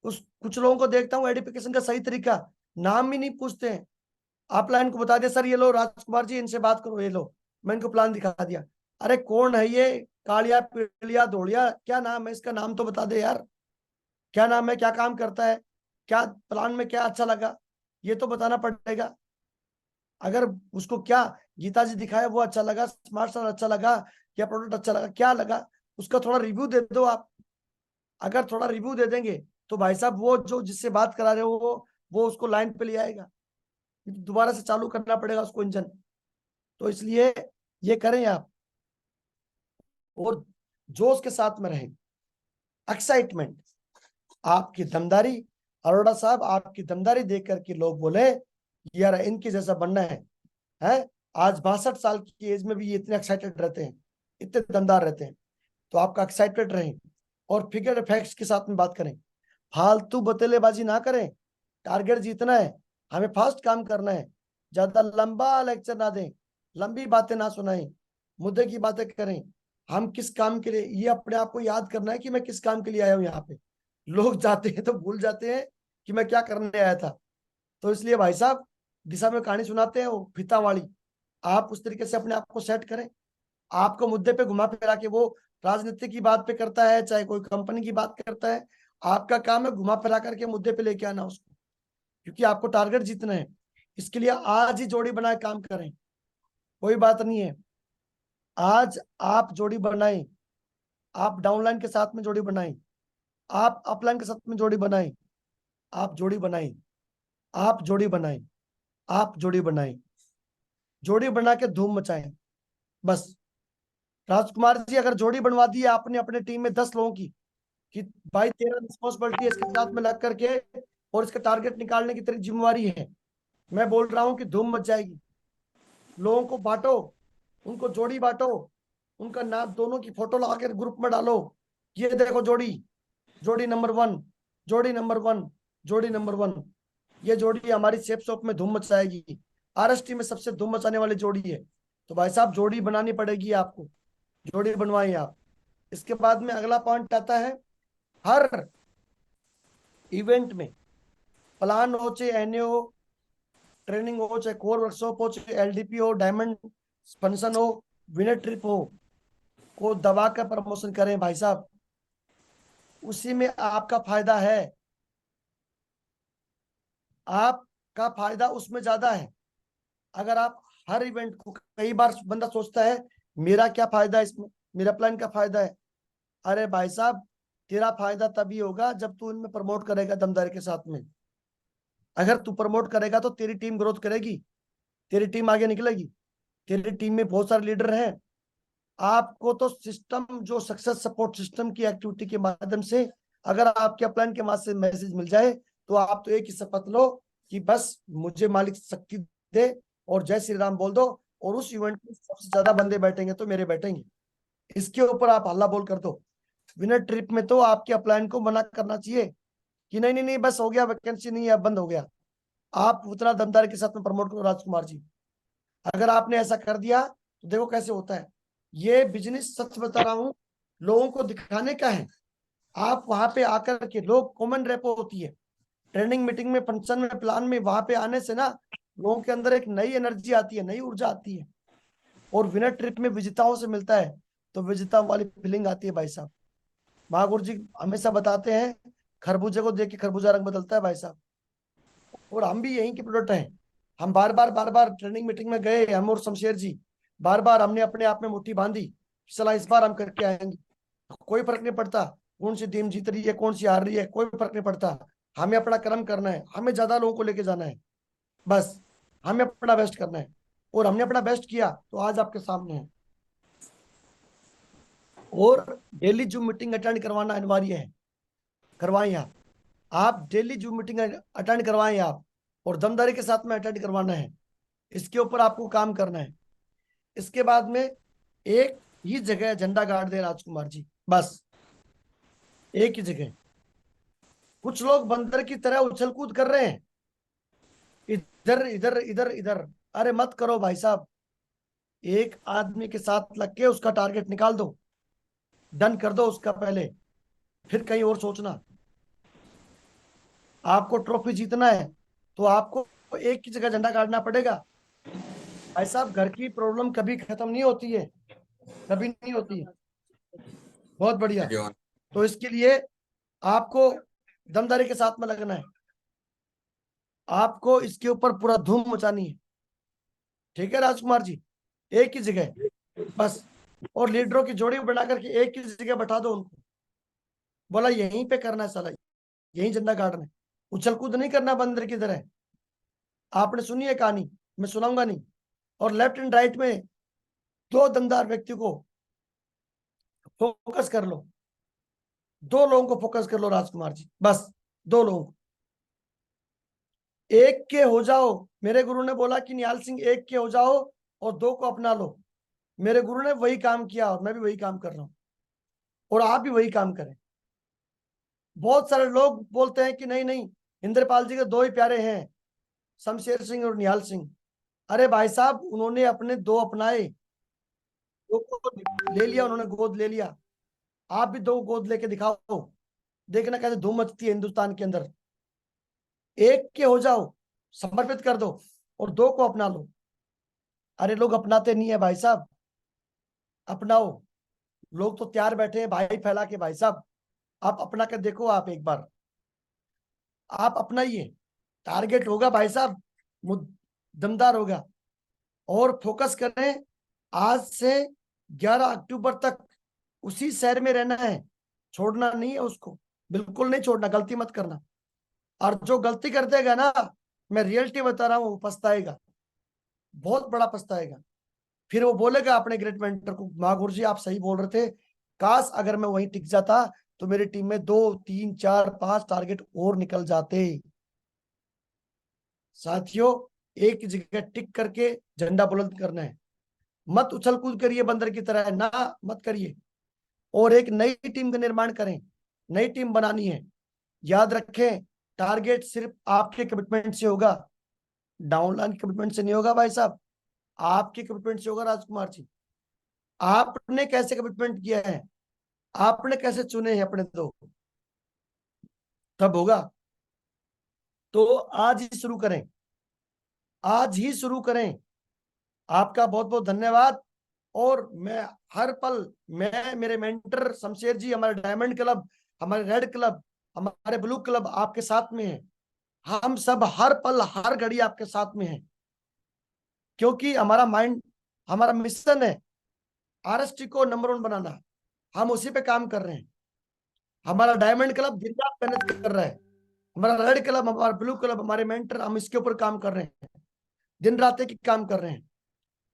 उस कुछ लोगों को देखता हूँ आइडेंटिफिकेशन का सही तरीका, नाम ही नहीं पूछते हैं। आप लाइन को बता दिया, सर ये लो राजकुमार जी इनसे बात करो, ये लो, मैं इनको प्लान दिखा दिया। अरे कौन है ये, कालिया पीलिया धोलिया, क्या नाम है इसका, नाम तो बता दे यार, क्या नाम है, क्या काम करता है, क्या प्लान में क्या अच्छा लगा, ये तो बताना पड़ेगा। अगर उसको क्या गीता जी दिखाए वो अच्छा लगा, स्मार्ट स्टार अच्छा लगा, या प्रोडक्ट अच्छा लगा, क्या लगा, उसका थोड़ा रिव्यू दे दो आप। अगर थोड़ा रिव्यू दे देंगे तो भाई साहब वो जो जिससे बात करा रहे हो वो उसको लाइन पे ले आएगा, दोबारा से चालू करना पड़ेगा उसको इंजन। तो इसलिए ये करें आप, और जोश के साथ में रहें, एक्साइटमेंट। आपकी दमदारी, अरोड़ा साहब आपकी दमदारी देख करके लोग बोले यार इनके जैसा बनना है। आज 62 साल की एज में भी ये इतने एक्साइटेड रहते हैं, इतने दमदार रहते हैं। तो आपका एक्साइटेड रहें और फिगर फैक्ट्स के साथ में बात करें, फालतू बतेलेबाजी ना करें। टारगेट जीतना है, हमें फास्ट काम करना है, ज्यादा लंबा लेक्चर ना दें, लंबी बातें ना सुनाएं, मुद्दे की बातें करें। हम किस काम के लिए, ये अपने आप को याद करना है कि मैं किस काम के लिए आया हूं यहाँ पे। लोग जाते हैं तो भूल जाते हैं कि मैं क्या करने आया था। तो इसलिए भाई साहब दिशा में कहानी सुनाते हैं वो फीता वाली, आप उस तरीके से अपने आप को सेट करें। आपको मुद्दे पे घुमा फिरा के, वो राजनीति की बात पे करता है चाहे कोई कंपनी की बात करता है, आपका काम है घुमा फिरा करके मुद्दे पे लेके आना उसको, क्योंकि आपको टारगेट जीतना है। इसके लिए आज ही जोड़ी बनाए काम करें, कोई बात नहीं है। आज आप जोड़ी बनाएं, आप डाउनलाइन के साथ में जोड़ी बनाएं, आप अपलाइन के साथ में जोड़ी बनाएं, आप जोड़ी बनाएं, आप जोड़ी बनाएं, आप जोड़ी बनाएं, जोड़ी बना के धूम मचाएं बस। राजकुमार जी अगर जोड़ी बनवा दी है आपने अपने टीम में 10 लोगों की, कि भाई तेरा रिस्पॉन्सिबिलिटी है इसके साथ में लग करके और इसका टारगेट निकालने की तेरी जिम्मेवारी है, मैं बोल रहा हूं कि धूम मच जाएगी। लोगों को बांटो, उनको जोड़ी बांटो, उनका नाम दोनों की फोटो लगा कर ग्रुप में डालो, ये देखो जोड़ी, जोड़ी नंबर 1, जोड़ी नंबर 1, जोड़ी नंबर 1। ये जोड़ी हमारी सेफ शॉप में धूम मचाएगी, आरएसटी में सबसे धूम मचाने वाली जोड़ी है। तो भाई साहब जोड़ी बनानी पड़ेगी आपको, जोड़ी बनवाइए आप। इसके बाद में अगला पॉइंट आता है, हर इवेंट में प्लान हो चाहे एनए हो, ट्रेनिंग हो चाहे कोर वर्कशॉप हो चाहे एलडीपी हो, डायमंड फंक्शन हो, विनर ट्रिप हो, को दबा कर प्रमोशन करें भाई साहब, उसी में आपका फायदा है, आपका फायदा उसमें ज्यादा है। अगर आप हर इवेंट को, कई बार बंदा सोचता है मेरा क्या फायदा है इसमें, मेरा प्लान का फायदा है। अरे भाई साहब तेरा फायदा तभी होगा जब तू इनमें प्रमोट करेगा दमदारी के साथ में। अगर तू प्रमोट करेगा तो तेरी टीम ग्रोथ करेगी, तेरी टीम आगे निकलेगी, तेरी टीम में बहुत सारे लीडर हैं। आपको तो सिस्टम, जो सक्सेस सपोर्ट सिस्टम की एक्टिविटी के माध्यम से अगर आपके अपलाइन के माध्यम से मैसेज मिल जाए तो आप तो एक ही शपथ लो कि बस मुझे मालिक शक्ति दे और जय श्री राम बोल दो, और उस इवेंट में सबसे ज्यादा बंदे बैठेंगे तो मेरे बैठेंगे, इसके ऊपर आप हल्ला बोल कर दो। विनर ट्रिप में तो आपके अपलाइन को मना करना चाहिए कि नहीं नहीं नहीं बस हो गया, वैकेंसी नहीं है अब बंद हो गया। आप उतना दमदारी के साथ में प्रमोट करो राजकुमार जी। अगर आपने ऐसा कर दिया तो देखो कैसे होता है। ये बिजनेस सच बता रहा हूं, लोगों को दिखाने का है। आप वहां पे आकर के, लोग कॉमन रेपो होती है, ट्रेनिंग मीटिंग में, फंक्शन में, प्लान में, वहां पे आने से ना लोगों के अंदर एक नई एनर्जी आती है, नई ऊर्जा आती है। और विनर ट्रिप में विजेताओं से मिलता है तो विजेता वाली फीलिंग आती है भाई साहब। महागुरु जी हमेशा बताते हैं खरबूजे को देख के खरबूजा रंग बदलता है भाई साहब, और हम भी यहीं के प्रोडक्ट हैं। हम बार बार ट्रेनिंग मीटिंग में गए, हम और शमशेर जी बार बार हमने अपने आप में मुट्ठी बांधी, चला इस बार हम करके आएंगे। कोई फर्क नहीं पड़ता कौन सी टीम जीत रही है कौन सी हार रही है, कोई फर्क नहीं पड़ता। हमें अपना कर्म करना है, हमें ज्यादा लोगों को लेके जाना है, बस हमें अपना बेस्ट करना है। और हमने अपना बेस्ट किया तो आज आपके सामने है। और डेली जूम मीटिंग अटेंड करवाना अनिवार्य है, करवाएं आप डेली जूम मीटिंग अटेंड करवाएं आप, और दमदारी के साथ में अटेंड करवाना है। इसके ऊपर आपको काम करना है। इसके बाद में एक ही जगह झंडा गाड़ दे राजकुमार जी, बस एक ही जगह। कुछ लोग बंदर की तरह उछल कूद कर रहे हैं, इधर इधर इधर इधर। अरे मत करो भाई साहब, एक आदमी के साथ लग के उसका टारगेट निकाल दो, डन कर दो उसका पहले, फिर कहीं और सोचना। आपको ट्रॉफी जीतना है तो आपको एक ही जगह झंडा गाड़ना पड़ेगा। भाई साहब, घर की प्रॉब्लम कभी खत्म नहीं होती है, कभी नहीं होती है। बहुत बढ़िया। Thank you. तो इसके लिए आपको दमदारी के साथ में लगना है, आपको इसके ऊपर पूरा धूम मचानी है। ठीक है राजकुमार जी, एक ही जगह बस। और लीडरों की जोड़ी बना करके एक ही जगह बैठा दो उनको, बोला यहीं पे करना है साला, यहीं झंडा गाड़ना है, उछल कूद नहीं करना बंदर की तरह। आपने सुनी है कहानी, मैं सुनाऊंगा नहीं। और लेफ्ट एंड राइट में दो दमदार व्यक्ति को फोकस कर लो, दो लोगों को फोकस कर लो राजकुमार जी, बस दो लोगों को। एक के हो जाओ, मेरे गुरु ने बोला कि निहाल सिंह एक के हो जाओ और दो को अपना लो। मेरे गुरु ने वही काम किया और मैं भी वही काम कर रहा हूं, और आप भी वही काम करें। बहुत सारे लोग बोलते हैं कि नहीं नहीं, इंद्रपाल जी के दो ही प्यारे हैं, शमशेर सिंह और निहाल सिंह। अरे भाई साहब, उन्होंने अपने दो अपनाए, दो को ले लिया, उन्होंने गोद ले लिया। आप भी दो गोद लेके दिखाओ, देखना कैसे धूम मचती है हिंदुस्तान के अंदर। एक के हो जाओ, समर्पित कर दो और दो को अपना लो। अरे लोग अपनाते नहीं है भाई साहब, अपनाओ। लोग तो तैयार बैठे हैं भाई फैला के, भाई साहब आप अपना कर देखो, आप एक बार आप अपनाइए। टारगेट होगा भाई साहब, दमदार होगा। और फोकस करें, आज से 11 अक्टूबर तक उसी शहर में रहना है, छोड़ना नहीं है उसको, बिल्कुल नहीं छोड़ना, गलती मत करना। और जो गलती कर देगा ना, मैं रियलिटी बता रहा हूँ, वो पछताएगा, बहुत बड़ा पछताएगा। फिर वो बोलेगा अपने ग्रेट मेंटर को, महागुरु जी आप सही बोल रहे थे, काश अगर मैं वहीं टिक जाता तो मेरी टीम में 2 3 4 5 टारगेट और निकल जाते। साथियों, एक जगह टिक करके झंडा बुलंद करना है, मत उछल कूद करिए बंदर की तरह, ना मत करिए। और एक नई टीम का निर्माण करें, नई टीम बनानी है। याद रखें, टारगेट सिर्फ आपके कमिटमेंट से होगा, डाउनलाइन कमिटमेंट से नहीं होगा भाई साहब, आपके कमिटमेंट से होगा राजकुमार जी। आपने कैसे कमिटमेंट किया है, आपने कैसे चुने हैं अपने दो, तब होगा। तो आज ही शुरू करें, आज ही शुरू करें। आपका बहुत बहुत धन्यवाद। और मैं हर पल, मैं, मेरे मेंटर शमशेर जी, हमारे डायमंड क्लब, हमारे रेड क्लब, हमारे ब्लू क्लब आपके साथ में है। हम सब हर पल हर घड़ी आपके साथ में हैं, क्योंकि हमारा माइंड, हमारा मिशन है आरएसटी को नंबर 1 बनाना। हम उसी पे काम कर रहे हैं। हमारा डायमंड क्लब दिन रात मेहनत कर रहा है, हमारा रेड क्लब, हमारा ब्लू क्लब, हमारे मेंटर, हम इसके ऊपर काम कर रहे हैं, दिन रात एक काम कर रहे हैं।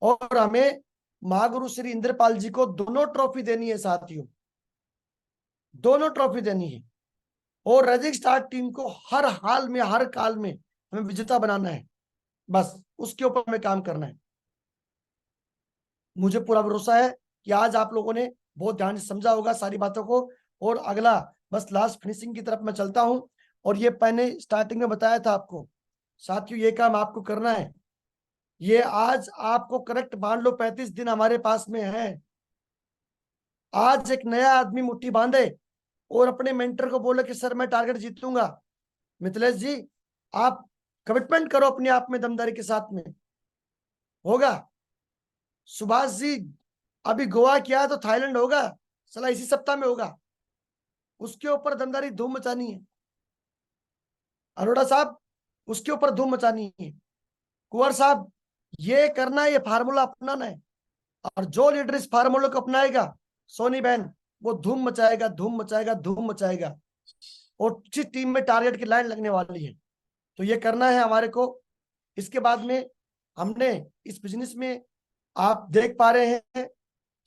और हमें महागुरु श्री इंद्रपाल जी को दोनों ट्रॉफी देनी है साथियों, दोनों ट्रॉफी देनी है। और रजिक स्टार टीम को हर हाल में, हर काल में हमें विजेता बनाना है, बस उसके ऊपर हमें काम करना है। मुझे पूरा भरोसा है कि आज आप लोगों ने बहुत ध्यान से समझा होगा सारी बातों को। और अगला, बस लास्ट फिनिशिंग की तरफ मैं चलता हूं। और ये मैंने स्टार्टिंग में बताया था आपको साथियों, ये काम आपको करना है। ये आज आपको करेक्ट मान लो 35 दिन हमारे पास में है। आज एक नया आदमी मुट्ठी बांधे और अपने मेंटर को बोले कि सर मैं टारगेट जीतूंगा। मिथिलेश जी, आप कमिटमेंट करो अपने आप में दमदारी के साथ में, होगा। सुभाष जी, अभी गोवा किया तो थाईलैंड होगा, साला इसी सप्ताह में होगा। उसके ऊपर दमदारी धूम मचानी है। अरोड़ा साहब, उसके ऊपर धूम मचानी है। कुंवर साहब, ये करना है, ये फार्मूला अपनाना है। और जो लीडर इस फार्मूले को अपनाएगा, सोनी बहन, वो धूम मचाएगा, धूम मचाएगा, धूम मचाएगा। और जिस टीम में टारगेट की लाइन लगने वाली है, तो ये करना है हमारे को। इसके बाद में हमने इस बिजनेस में, आप देख पा रहे हैं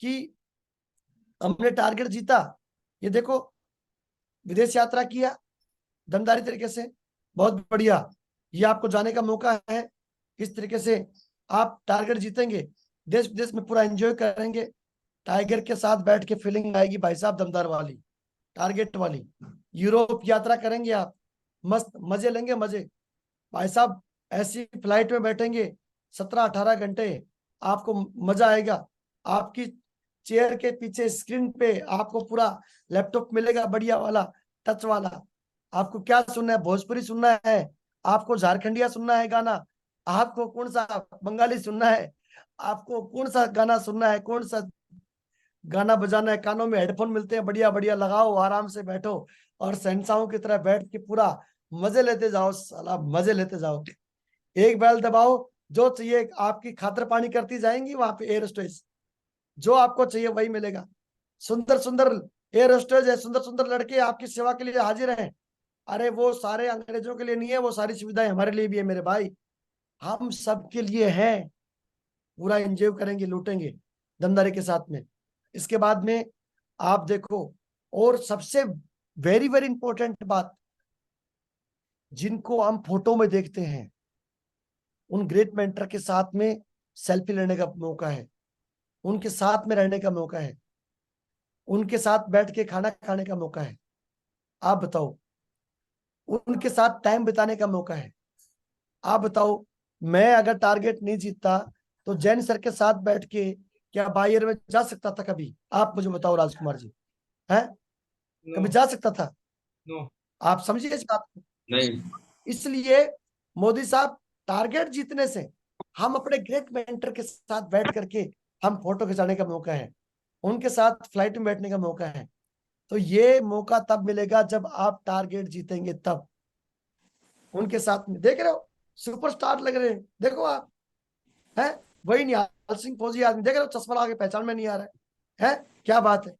कि हमने टारगेट जीता। ये देखो, विदेश यात्रा किया दमदारी तरीके से, बहुत बढ़िया। ये आपको जाने का मौका है, इस तरीके से आप टारगेट जीतेंगे, देश विदेश में पूरा एंजॉय करेंगे, टाइगर के साथ बैठ के फीलिंग आएगी भाई साहब दमदार वाली, टारगेट वाली। यूरोप यात्रा करेंगे आप, मस्त मजे लेंगे मजे भाई साहब। ऐसी फ्लाइट में बैठेंगे 17-18 घंटे, आपको मजा आएगा। आपकी चेयर के पीछे स्क्रीन पे आपको पूरा लैपटॉप मिलेगा बढ़िया वाला, टच वाला। आपको क्या सुनना है, भोजपुरी सुनना है, आपको झारखंडिया सुनना है गाना, आपको कौन सा बंगाली सुनना है, आपको कौन सा गाना सुनना है, कौन सा गाना बजाना है, कानों में हेडफोन मिलते हैं बढ़िया बढ़िया, लगाओ आराम से बैठो और शहंशाहों की तरह बैठ के पूरा मजे लेते जाओ साला, मजे लेते जाओ। एक बेल दबाओ, जो चाहिए आपकी खातिर पानी करती जाएंगी वहां पे एयर होस्टेस, जो आपको चाहिए वही मिलेगा। सुंदर सुंदर एयर होस्टेस है, सुंदर सुंदर लड़के आपकी सेवा के लिए हाजिर हैं। अरे वो सारे अंग्रेजों के लिए नहीं है, वो सारी सुविधाएं हमारे लिए भी है मेरे भाई, हम सबके लिए हैं। पूरा एंजॉय करेंगे, लूटेंगे दमदारी के साथ में। इसके बाद में आप देखो, और सबसे वेरी वेरी इंपॉर्टेंट बात, जिनको हम फोटो में देखते हैं उन ग्रेट मेंटर के साथ में सेल्फी लेने का मौका है, उनके साथ में रहने का मौका है, उनके साथ बैठ के खाना खाने का मौका है। आप बताओ, उनके साथ टाइम बिताने का मौका है। आप बताओ, मैं अगर टारगेट नहीं जीतता तो जैन सर के साथ बैठ के क्या बायर में जा सकता था कभी? आप मुझे बताओ राजकुमार जी, है कभी जा सकता था? नो। आप समझिए इस बात को। नहीं। इसलिए मोदी साहब, टारगेट जीतने से हम अपने ग्रेट मेंटर के साथ बैठ करके हम फोटो खिंचाने का मौका है, उनके साथ फ्लाइट में बैठने का मौका है। तो ये मौका तब मिलेगा जब आप टारगेट जीतेंगे, तब उनके साथ में। देख रहे हो सुपरस्टार लग रहे हैं, देखो आप, है वही निहाल सिंह फौजी आदमी, देख रहे हो चश्मा लगा के पहचान में नहीं आ रहा है क्या बात है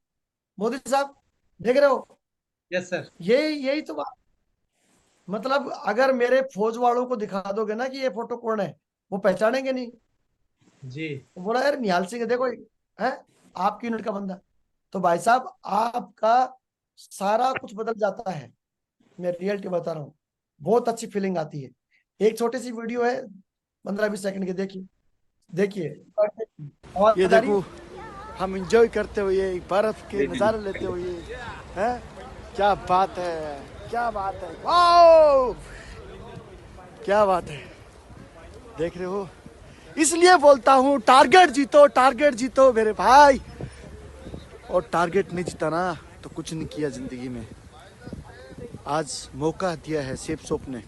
मोदी साहब, देख रहे हो? Yes sir. यही यही तो बात। मतलब अगर मेरे फौज वालों को दिखा दोगे ना कि ये फोटो कौन है, वो पहचानेंगे नहीं। जी। वो बोला यार निहाल सिंह है, देखो है आपकी यूनिट का बंदा। तो भाई साहब आपका सारा कुछ बदल जाता है, मैं रियलिटी बता रहा हूँ। बहुत अच्छी फीलिंग आती है। एक छोटी सी वीडियो है 15-20 सेकंड की, देखिए देखिए। ये आवाज आ रही है? देखो, हम एंजॉय करते हुए बर्फ के नज़ारे लेते हुए, हैं? क्या बात है, क्या बात है, वाओ क्या बात है, देख रहे हो? इसलिए बोलता हूँ टारगेट जीतो मेरे भाई। और टारगेट नहीं जीता ना तो कुछ नहीं किया जिंदगी में। आज मौका दिया है सेफ शॉप ने,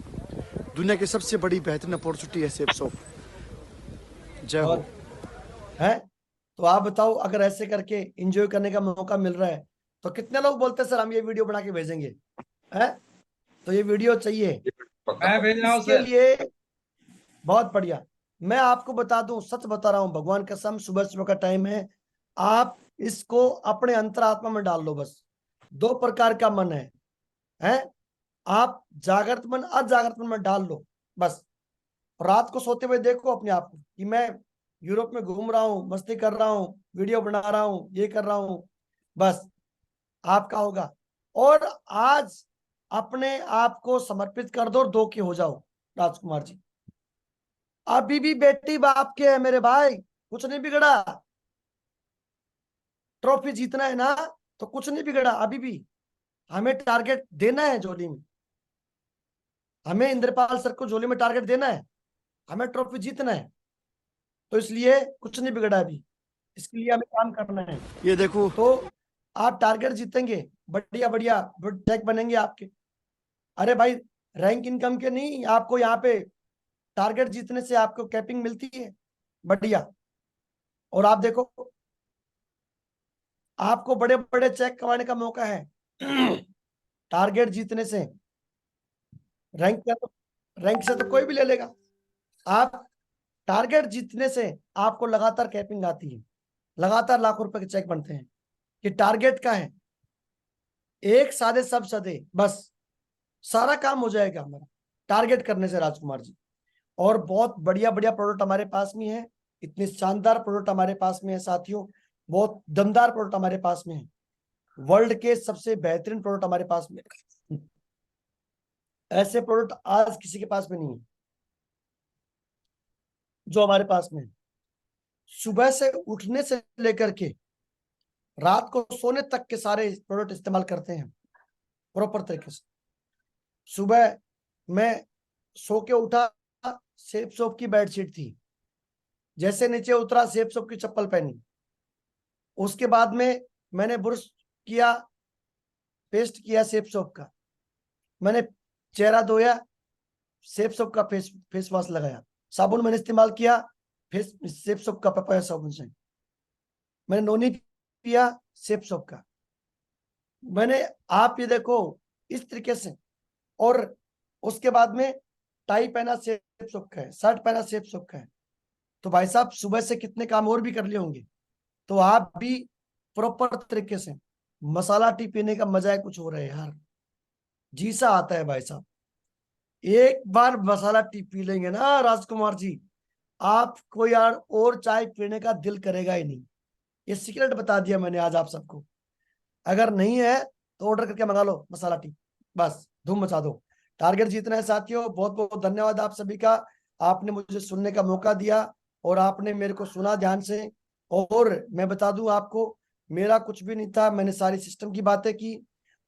दुनिया की सबसे बड़ी बेहतरीन अपॉर्चुनिटी है सेफ शॉप। जय हो। और है तो आप बताओ, अगर ऐसे करके एंजॉय करने का मौका मिल रहा है तो कितने लोग बोलते हैं सर हम ये वीडियो बना के भेजेंगे? है तो ये वीडियो चाहिए मैं भेज रहा हूँ इसके सर। लिए। बहुत बढ़िया। मैं आपको बता दूं, सच बता रहा हूं, भगवान कसम, सुबह सुबह का टाइम है, आप इसको अपने अंतरात्मा में डाल लो बस। दो प्रकार का मन है आप जागृत मन अजागृत मन में डाल लो बस। रात को सोते हुए देखो अपने आप को कि मैं यूरोप में घूम रहा हूँ, मस्ती कर रहा हूँ, वीडियो बना रहा हूँ, ये कर रहा हूँ, बस आपका होगा। और आज अपने आप को समर्पित कर दो और दो की हो जाओ राजकुमार जी। अभी भी बेटी बाप के है मेरे भाई, कुछ नहीं बिगड़ा। ट्रॉफी जीतना है ना तो कुछ नहीं बिगड़ा अभी भी। हमें टारगेट देना है झोली में, हमें इंद्रपाल सर को झोली में टारगेट देना है, हमें ट्रॉफी जीतना है। तो इसलिए कुछ नहीं बिगड़ा अभी, इसके लिए हमें काम करना है। ये देखो, तो आप टारगेट जीतेंगे, बढ़िया बढ़िया टैग बनेंगे आपके। अरे भाई रैंक इनकम के नहीं, आपको यहाँ पे टारगेट जीतने से आपको कैपिंग मिलती है बढ़िया। और आप देखो, आपको बड़े बड़े चेक कमाने का मौका है टारगेट जीतने से। रैंक से तो कोई भी ले लेगा। आप टारगेट जीतने से आपको लगातार कैपिंग आती है, लगातार लाखों रुपए के चेक बनते हैं। कि टारगेट का है, एक सादे सब सदे, बस सारा काम हो जाएगा हमारा टारगेट करने से राजकुमार जी। और बहुत बढ़िया बढ़िया प्रोडक्ट हमारे पास में है, इतने शानदार प्रोडक्ट हमारे पास में है साथियों, बहुत दमदार प्रोडक्ट हमारे पास में है। वर्ल्ड के सबसे बेहतरीन प्रोडक्ट हमारे पास में, ऐसे प्रोडक्ट आज किसी के पास में नहीं है। जो हमारे पास में है। सुबह से उठने से लेकर के रात को सोने तक के सारे प्रोडक्ट इस्तेमाल करते हैं प्रॉपर तरीके से। सुबह मैं सो के उठा, सेफ सोप की बेडशीट थी, जैसे नीचे उतरा सेफ सोप की चप्पल पहनी, उसके बाद में मैंने ब्रश किया, पेस्ट किया सेफ सोप का, मैंने चेहरा धोया, सेफ सोप का फेस वॉश लगाया, साबुन मैंने इस्तेमाल किया फेस सेफ सोप का, पपाया साबुन से मैंने नोनी पिया सेफ सोप का। मैंने, आप ये देखो इस तरीके से, और उसके बाद में टाई पहना सेफ सोप का है, शर्ट पहना सेफ सोप का है। तो भाई साहब सुबह से कितने काम और भी कर लिए होंगे। तो आप भी प्रॉपर तरीके से मसाला टी पीने का मजा है कुछ हो रहा है यार, जी सा आता है भाई साहब। एक बार मसाला टी पी लेंगे ना राजकुमार जी, आपको यार और चाय पीने का दिल करेगा ही नहीं। ये सीक्रेट बता दिया मैंने आज आप सबको। अगर नहीं है तो ऑर्डर करके मंगा लो मसाला टी, बस धूम मचा दो। टारगेट जीतना है साथियों। बहुत बहुत धन्यवाद आप सभी का, आपने मुझे सुनने का मौका दिया और आपने मेरे को सुना ध्यान से। और मैं बता दूं आपको, मेरा कुछ भी नहीं था, मैंने सारी सिस्टम की बातें की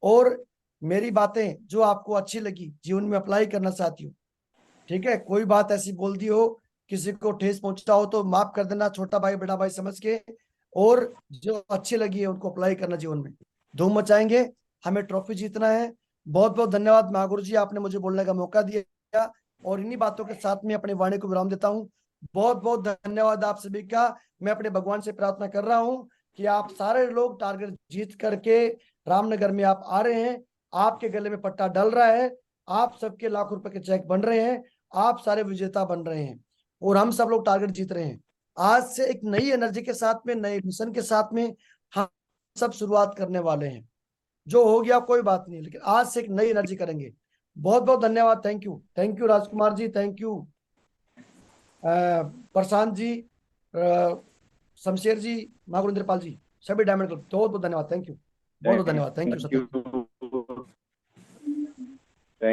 और मेरी बातें जो आपको अच्छी लगी जीवन में अप्लाई करना चाहती हूँ। ठीक है, कोई बात ऐसी बोल दी हो, किसी को ठेस पहुंचा हो तो माफ कर देना, छोटा भाई बड़ा भाई समझ के, और जो अच्छी लगी है उनको अप्लाई करना जीवन में। धूम मचाएंगे, हमें ट्रॉफी जीतना है। बहुत बहुत धन्यवाद महागुरु जी, आपने मुझे बोलने का मौका दिया और इन्हीं बातों के साथ में अपनी वाणी को विराम देता हूँ। बहुत बहुत धन्यवाद आप सभी का। मैं अपने भगवान से प्रार्थना कर रहा हूँ कि आप सारे लोग टारगेट जीत करके रामनगर में आप आ रहे हैं, आपके गले में पट्टा डल रहा है, आप सबके लाखों रुपए के चेक बन रहे हैं, आप सारे विजेता बन रहे हैं और हम सब लोग टारगेट जीत रहे हैं। आज से एक नई एनर्जी के साथ में, नए मिशन के साथ में हम सब शुरुआत करने वाले हैं। जो हो गया कोई बात नहीं, लेकिन आज से एक नई एनर्जी करेंगे। बहुत बहुत धन्यवाद। Thank you Rajkumar ji, thank you Prashant ji, Shamsher ji, Mahagurinderpal ji, सभी डायमंड क्लब, बहुत बहुत धन्यवाद। थैंक यू, बहुत बहुत धन्यवाद, थैंक यू सत्य। Thank you.